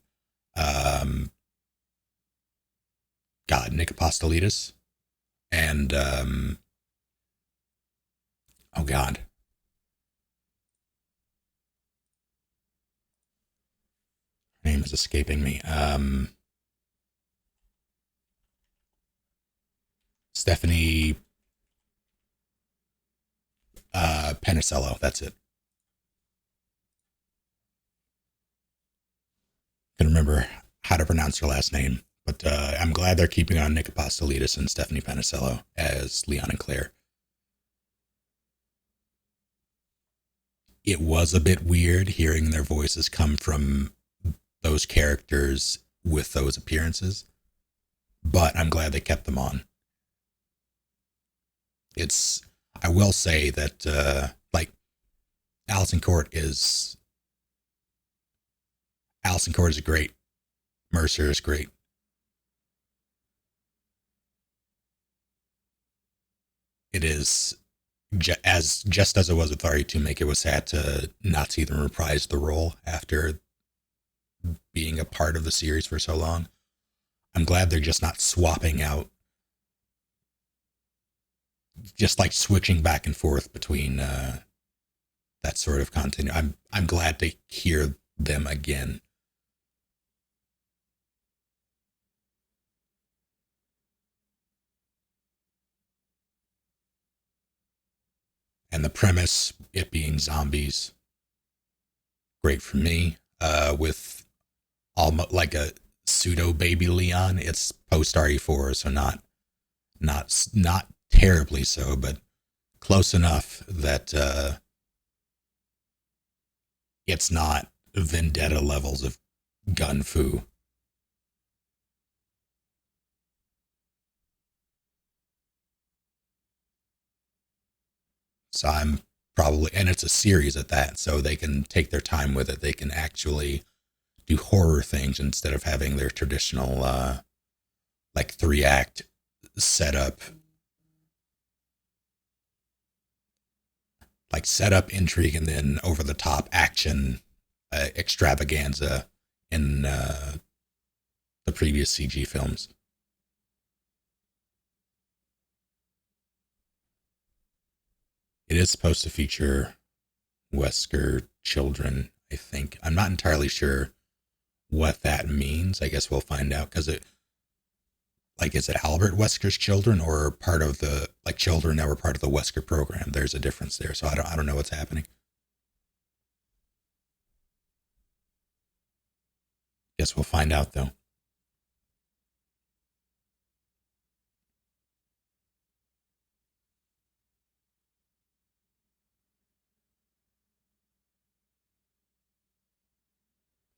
Nick Apostolidis and, oh God. Her name is escaping me. Stephanie Panisello, that's it. Couldn't remember how to pronounce her last name, but I'm glad they're keeping on Nick Apostolidis and Stephanie Panisello as Leon and Claire. It was a bit weird hearing their voices come from those characters with those appearances, but I'm glad they kept them on. I will say that, like, Allison Court is great. Mercer is great. It is, just as it was with RE2, it was sad to not see them reprise the role after being a part of the series for so long. I'm glad they're just not swapping out, just like switching back and forth between that sort of content. I'm glad to hear them again. And the premise, it being zombies, great for me. With almost like a pseudo baby Leon, it's post RE4, so not terribly so, but close enough that it's not vendetta levels of gun fu. So I'm probably, and it's a series at that, so they can take their time with it. They can actually do horror things instead of having their traditional, like 3-act setup. Like setup, intrigue, and then over the top action extravaganza in the previous CG films. It is supposed to feature Wesker children, I think. I'm not entirely sure what that means. I guess we'll find out, because is it Albert Wesker's children or part of the, like, children that were part of the Wesker program? There's a difference there, so I don't know what's happening. Guess we'll find out, though.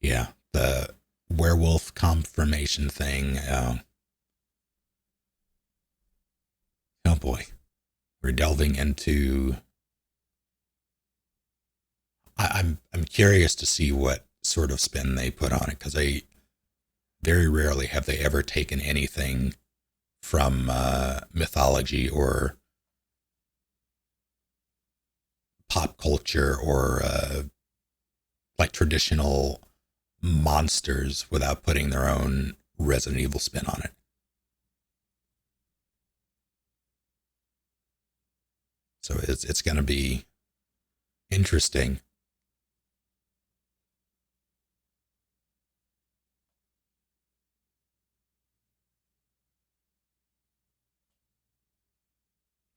Yeah, the werewolf confirmation thing. Oh boy, we're delving into. I'm curious to see what sort of spin they put on it, because very rarely have they ever taken anything from mythology or pop culture or like traditional monsters without putting their own Resident Evil spin on it. So it's going to be interesting.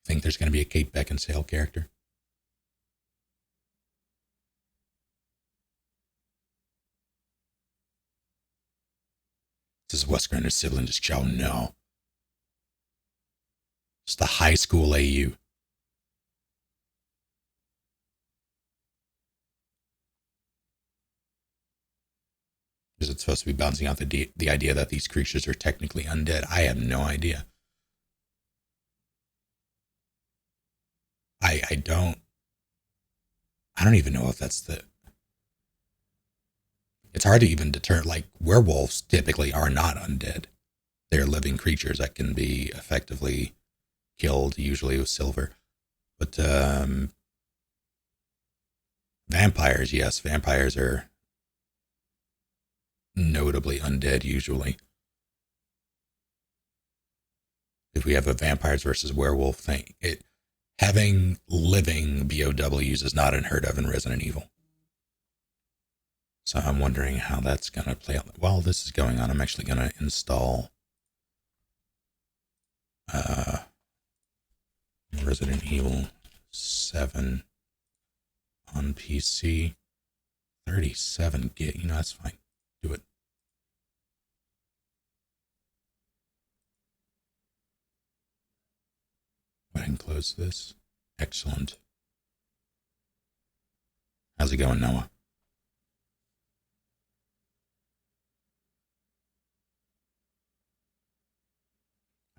Think there's going to be a Kate Beckinsale character? This is Wesker and his sibling just, oh no. It's the high school AU. Is it supposed to be bouncing out the idea that these creatures are technically undead? I have no idea. I don't even know if that's the... It's hard to even determine, like, werewolves typically are not undead. They're living creatures that can be effectively killed, usually with silver. But vampires, yes, vampires are notably undead usually. If we have a vampires versus werewolf thing, having living BOWs is not unheard of in Resident Evil. So I'm wondering how that's going to play out. While this is going on, I'm actually going to install Resident Evil 7 on PC. 37 gig, you know, that's fine. Do it. Go ahead and close this. Excellent. How's it going, Noah?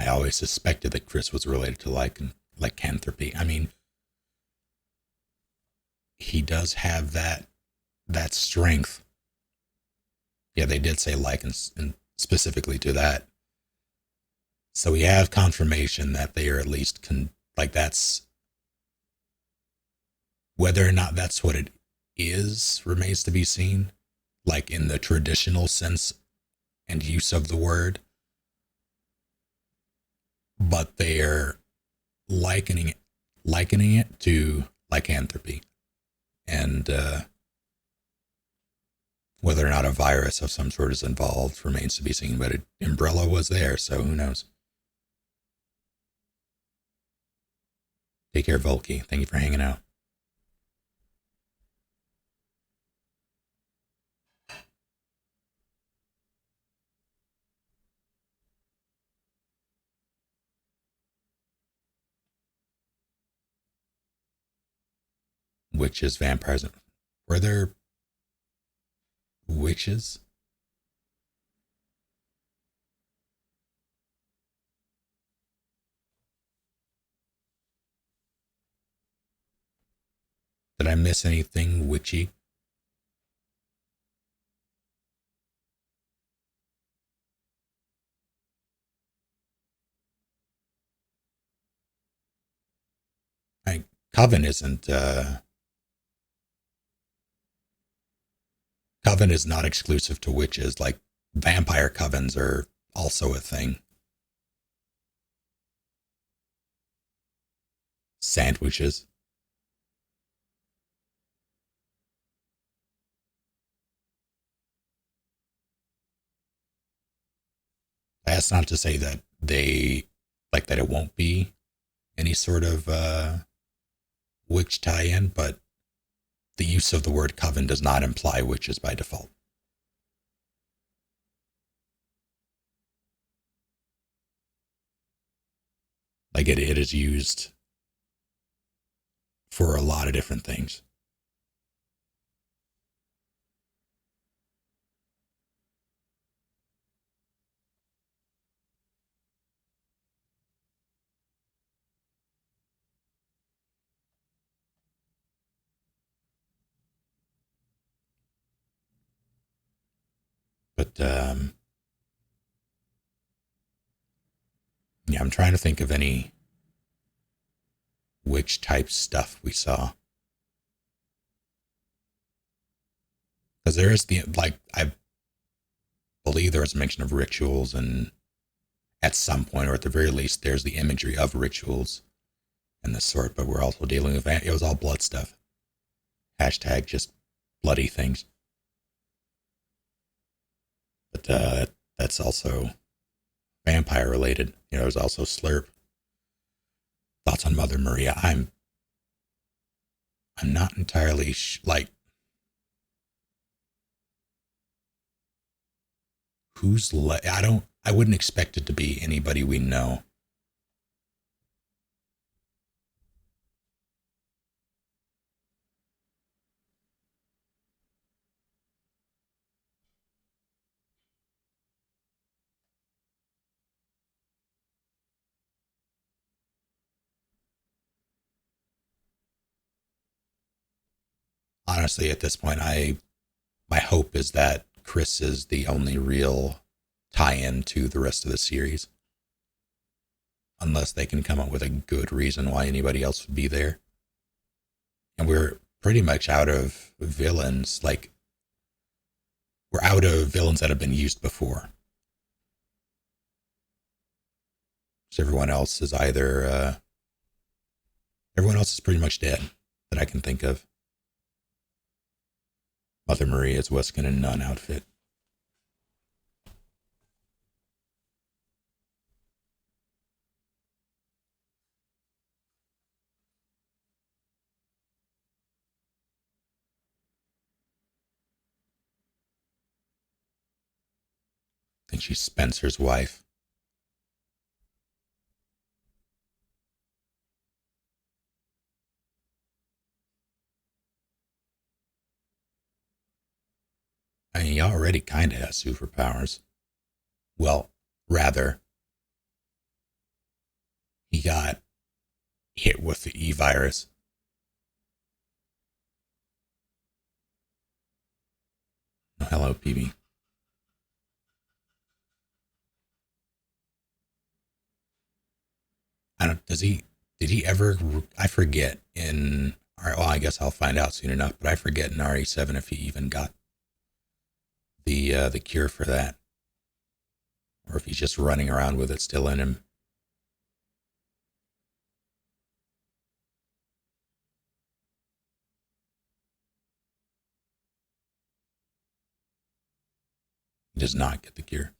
I always suspected that Chris was related to lycanthropy. I mean, he does have that strength. Yeah, they did say and specifically to that. So we have confirmation that they are at least that's... Whether or not that's what it is remains to be seen, like in the traditional sense and use of the word. But they're likening it to lycanthropy. And whether or not a virus of some sort is involved remains to be seen. But Umbrella was there, so who knows? Take care, Volky. Thank you for hanging out. Witches, vampires. Were there witches? Did I miss anything witchy? Coven isn't... Coven is not exclusive to witches. Like, vampire covens are also a thing. Sandwiches. That's not to say that that it won't be any sort of witch tie-in, but the use of the word coven does not imply witches by default. Like it is used for a lot of different things. But yeah, I'm trying to think of any witch type stuff we saw. Because there is I believe there was a mention of rituals, and at some point, or at the very least, there's the imagery of rituals and this sort, but we're also dealing with, it was all blood stuff. Hashtag just bloody things. But that's also vampire related. You know, there's also Slurp. Thoughts on Mother Maria? I'm not entirely who's I wouldn't expect it to be anybody we know. honestly, at this point, my hope is that Chris is the only real tie-in to the rest of the series. Unless they can come up with a good reason why anybody else would be there. And we're pretty much out of villains. Like, we're out of villains that have been used before. So everyone else is either... everyone else is pretty much dead that I can think of. Mother Maria's Weskin and nun outfit. I think she's Spencer's wife. I mean, he already kind of has superpowers. Well, rather, he got hit with the E-virus. Oh, hello, PB. Did he ever, I forget in, well, I guess I'll find out soon enough, but I forget in RE7 if he even got the cure for that. Or if he's just running around with it still in him. He does not get the cure.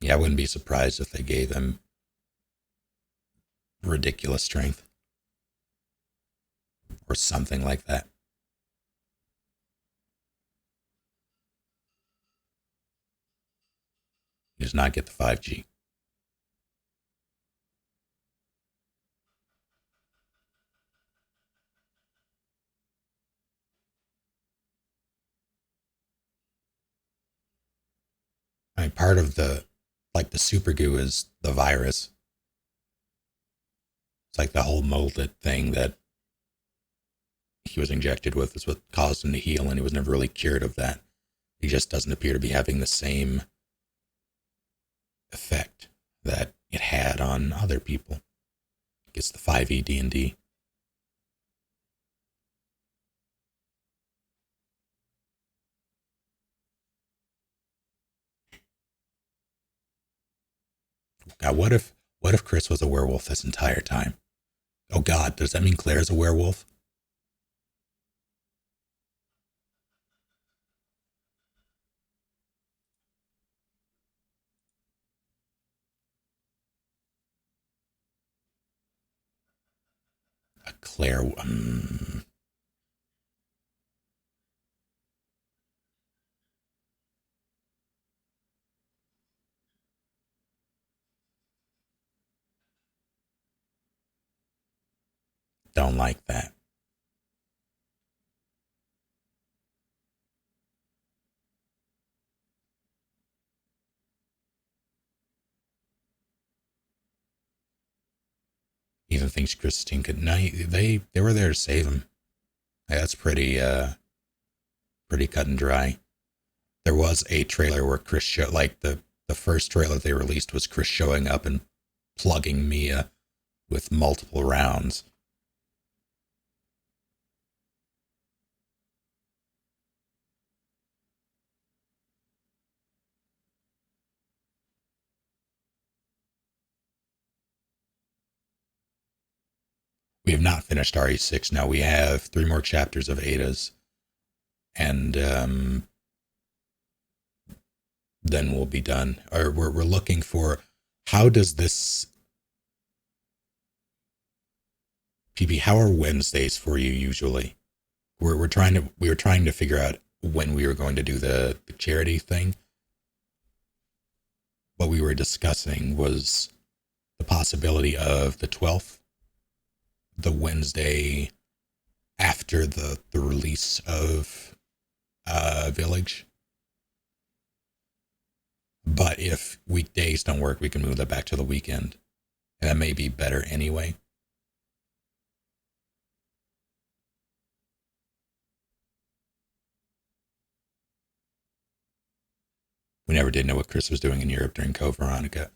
Yeah, I wouldn't be surprised if they gave him ridiculous strength. Or something like that. He does not get the 5G. I mean, part of the super goo is the virus. It's like the whole molded thing that he was injected with is what caused him to heal, and he was never really cured of that. He just doesn't appear to be having the same effect that it had on other people. It gets the 5e D&D. God, what if Chris was a werewolf this entire time? Oh God, does that mean Claire's a werewolf? A Claire... Don't like that. Even thinks Christine could... No, they were there to save him. That's pretty cut and dry. There was a trailer where Chris showed... Like, the first trailer they released was Chris showing up and plugging Mia with multiple rounds. We have not finished RE6 now. We have 3 more chapters of Ada's. And then we'll be done. Or we're looking for... How does this... PB, how are Wednesdays for you usually? We were trying to figure out when we were going to do the charity thing. What we were discussing was the possibility of the 12th, the Wednesday after the release of Village. But if weekdays don't work, we can move that back to the weekend. And that may be better anyway. We never did know what Chris was doing in Europe during Code Veronica.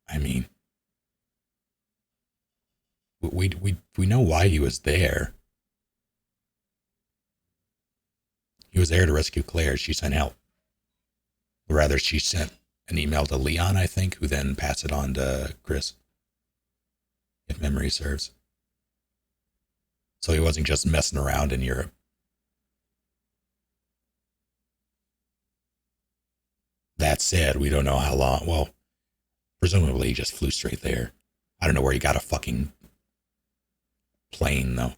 I mean, we know why he was there. He was there to rescue Claire. She sent help. Or rather, she sent an email to Leon, I think, who then passed it on to Chris, if memory serves. So he wasn't just messing around in Europe. That said, we don't know how long. Well, presumably he just flew straight there. I don't know where he got a fucking plane, though.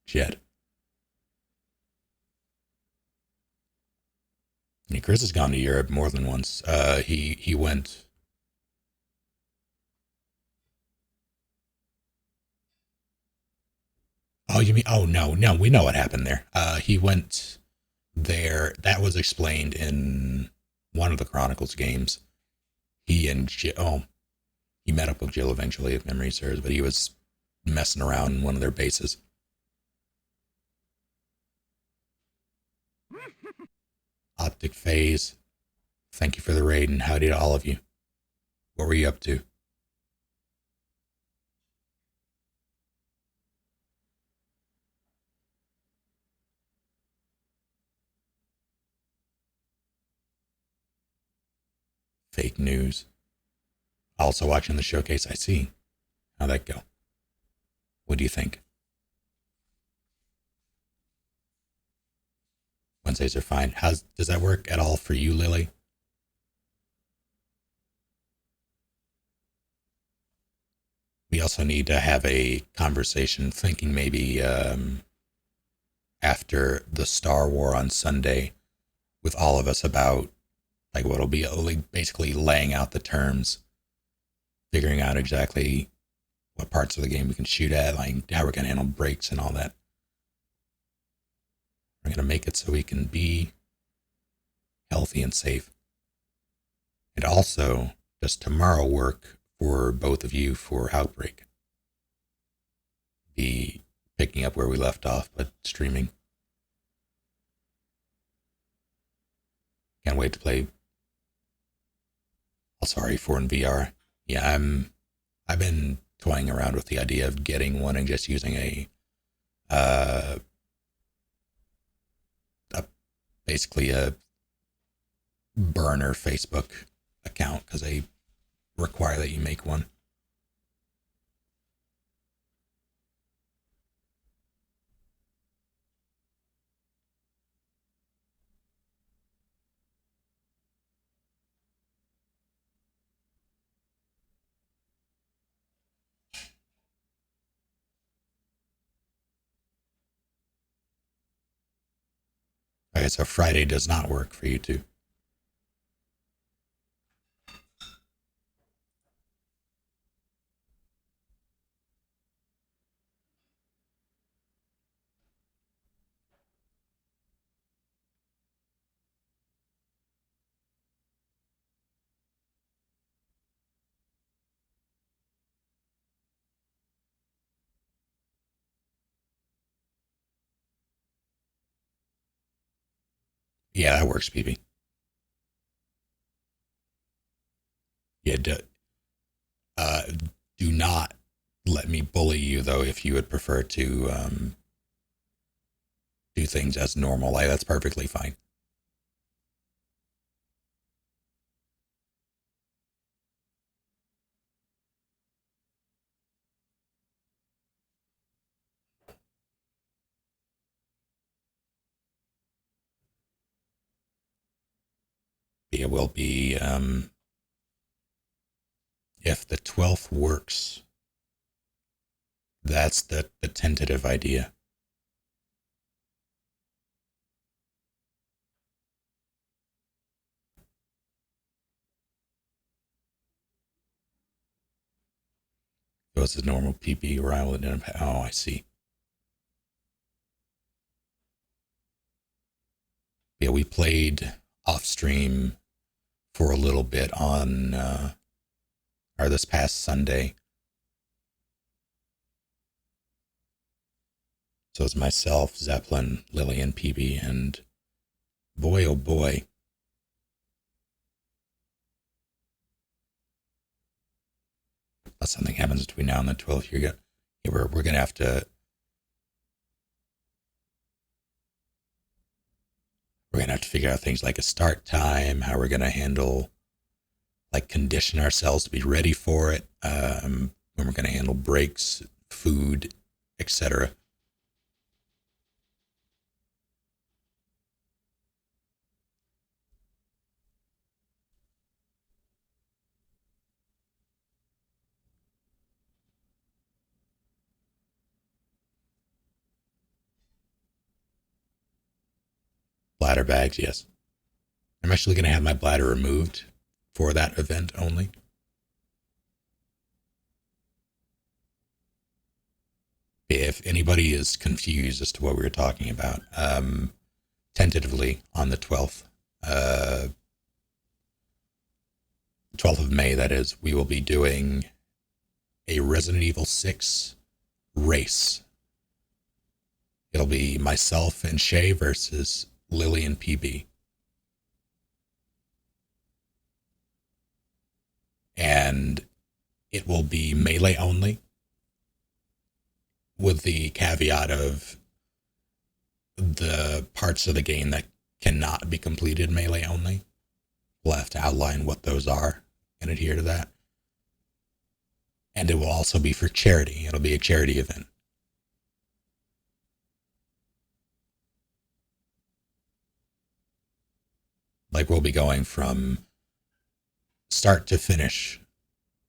Jet. I mean, Chris has gone to Europe more than once. He went... Oh, you mean... Oh, no, we know what happened there. He went there. That was explained in one of the Chronicles games. He and Jill... he met up with Jill eventually, if memory serves, but he was messing around in one of their bases. Optic Phase, thank you for the raid, and howdy to all of you. What were you up to? Fake news. Also watching the showcase, I see. How'd that go? What do you think? Wednesdays are fine. Does that work at all for you, Lily? We also need to have a conversation, thinking maybe after the Star War on Sunday, with all of us about like what'll be basically laying out the terms, figuring out exactly what parts of the game we can shoot at, like how we're going to handle breaks and all that. We're going to make it so we can be healthy and safe. And also, does tomorrow work for both of you for Outbreak? Be picking up where we left off, but streaming. Can't wait to play. Oh, sorry, 4 in VR. Yeah, I've been toying around with the idea of getting one and just using a basically a burner Facebook account, because they require that you make one. Okay, so Friday does not work for you two. Yeah, that works, PB. Yeah, do not let me bully you, though, if you would prefer to do things as normal. Like, that's perfectly fine. It will be, if the 12th works, that's the tentative idea. It was a normal PP arrival. Oh, I see. Yeah, we played off stream for a little bit on, or this past Sunday. So it's myself, Zeppelin, Lillian, PB, and boy, oh boy. Unless something happens between now and the 12th, we're going to have to, figure out things like a start time, how we're going to handle, like condition ourselves to be ready for it, when we're going to handle breaks, food, etc. Bladder bags, yes. I'm actually going to have my bladder removed for that event only. If anybody is confused as to what we were talking about, tentatively on the 12th, 12th of May, that is, we will be doing a Resident Evil 6 race. It'll be myself and Shay versus Lily and PB. And it will be melee only, with the caveat of the parts of the game that cannot be completed melee only. We'll have to outline what those are and adhere to that. And it will also be for charity. It'll be a charity event. Like, we'll be going from start to finish,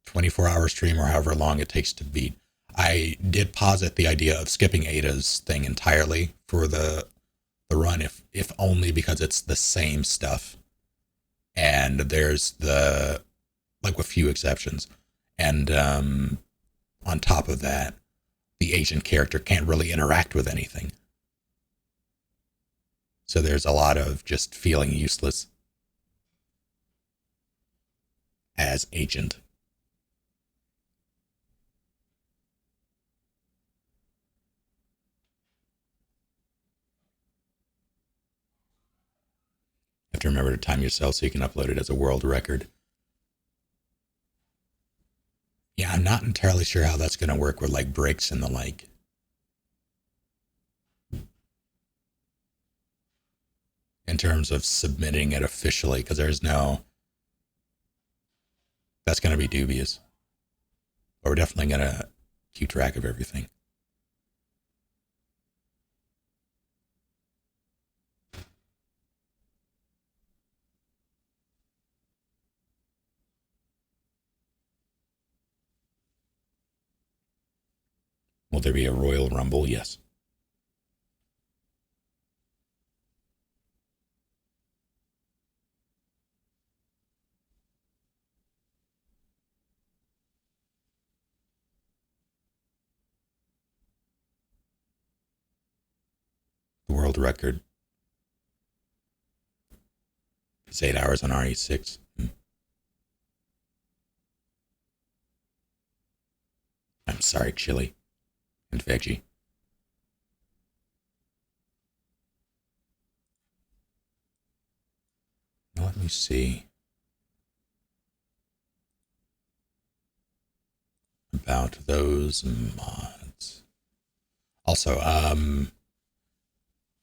24-hour stream or however long it takes to beat. I did posit the idea of skipping Ada's thing entirely for the run, if only because it's the same stuff. And there's like a few exceptions. And on top of that, the agent character can't really interact with anything. So there's a lot of just feeling useless as agent. You have to remember to time yourself so you can upload it as a world record. Yeah, I'm not entirely sure how that's going to work with like breaks and the like. In terms of submitting it officially, because there's no... That's going to be dubious. But we're definitely going to keep track of everything. Will there be a Royal Rumble? Yes. The world record is 8 hours on RE6. I'm sorry, chili and veggie. Let me see about those mods. Also,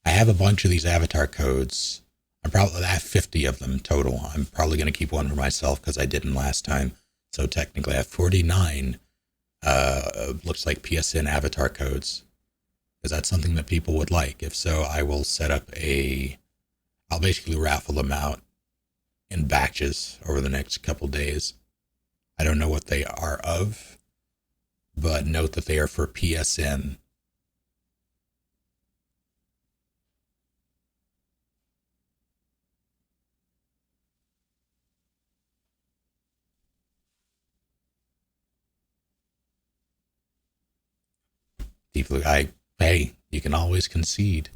I have a bunch of these avatar codes. I have 50 of them total. I'm probably going to keep one for myself because I didn't last time. So technically I have 49, looks like PSN avatar codes. Is that something that people would like? If so, I will set up I'll basically raffle them out in batches over the next couple days. I don't know what they are of, but note that they are for PSN. Hey, you can always concede.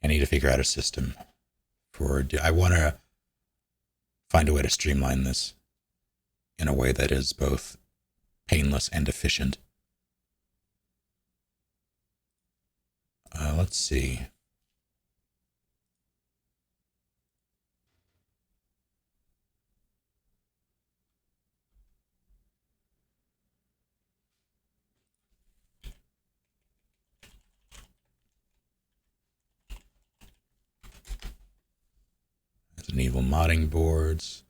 I need to figure out a system for. I want to find a way to streamline this in a way that is both painless and efficient. Let's see. Resident Evil modding boards.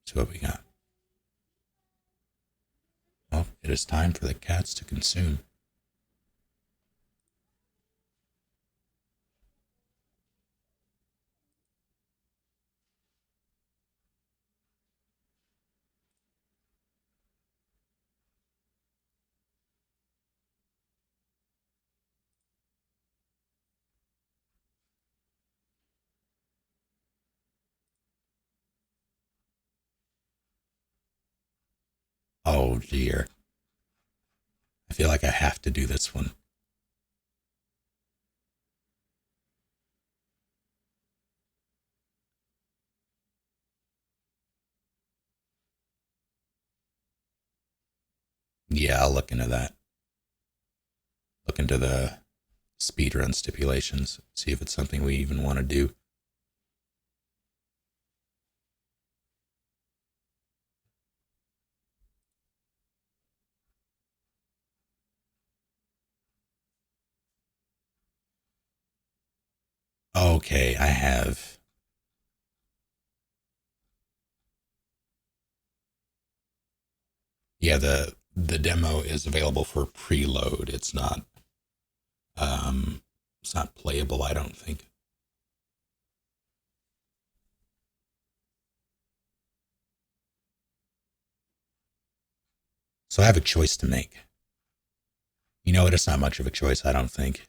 So what we got? Well, it is time for the cats to consume. Oh dear. I feel like I have to do this one. Yeah, I'll look into that. Look into the speedrun stipulations, see if it's something we even want to do. Okay, I have. Yeah, the demo is available for preload. It's not playable, I don't think. So I have a choice to make. You know what? It's not much of a choice, I don't think.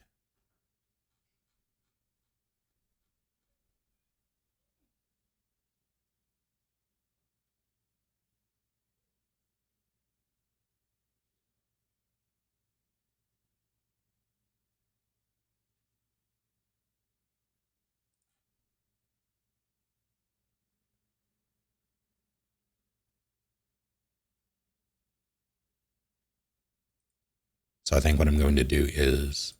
So I think what I'm going to do is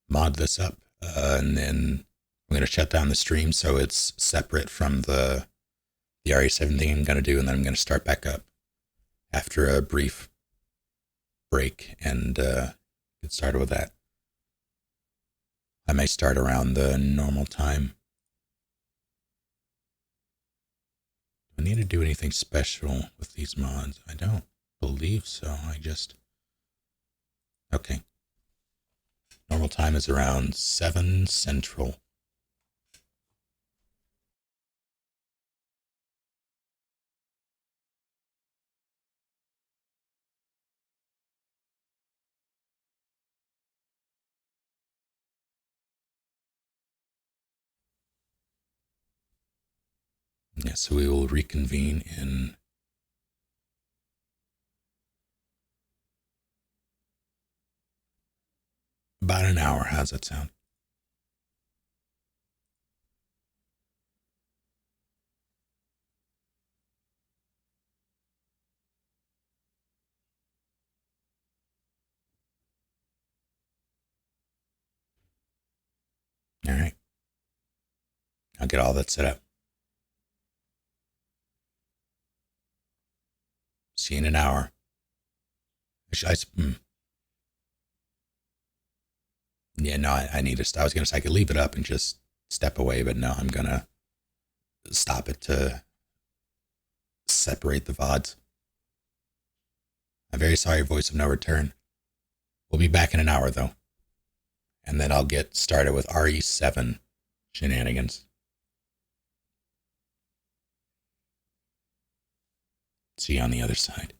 mod this up, and then I'm going to shut down the stream so it's separate from the RE7 thing I'm going to do, and then I'm going to start back up after a brief break and get started with that. I may start around the normal time. Do I need to do anything special with these mods? I don't believe so. Okay. Normal time is around 7 Central. Yeah, so we will reconvene in about an hour. How's that sound? All right. I'll get all that set up. See you in an hour. Yeah, no, I need to. I was going to say I could leave it up and just step away, but no, I'm going to stop it to separate the VODs. I'm very sorry, voice of no return. We'll be back in an hour, though. And then I'll get started with RE7 shenanigans. See you on the other side.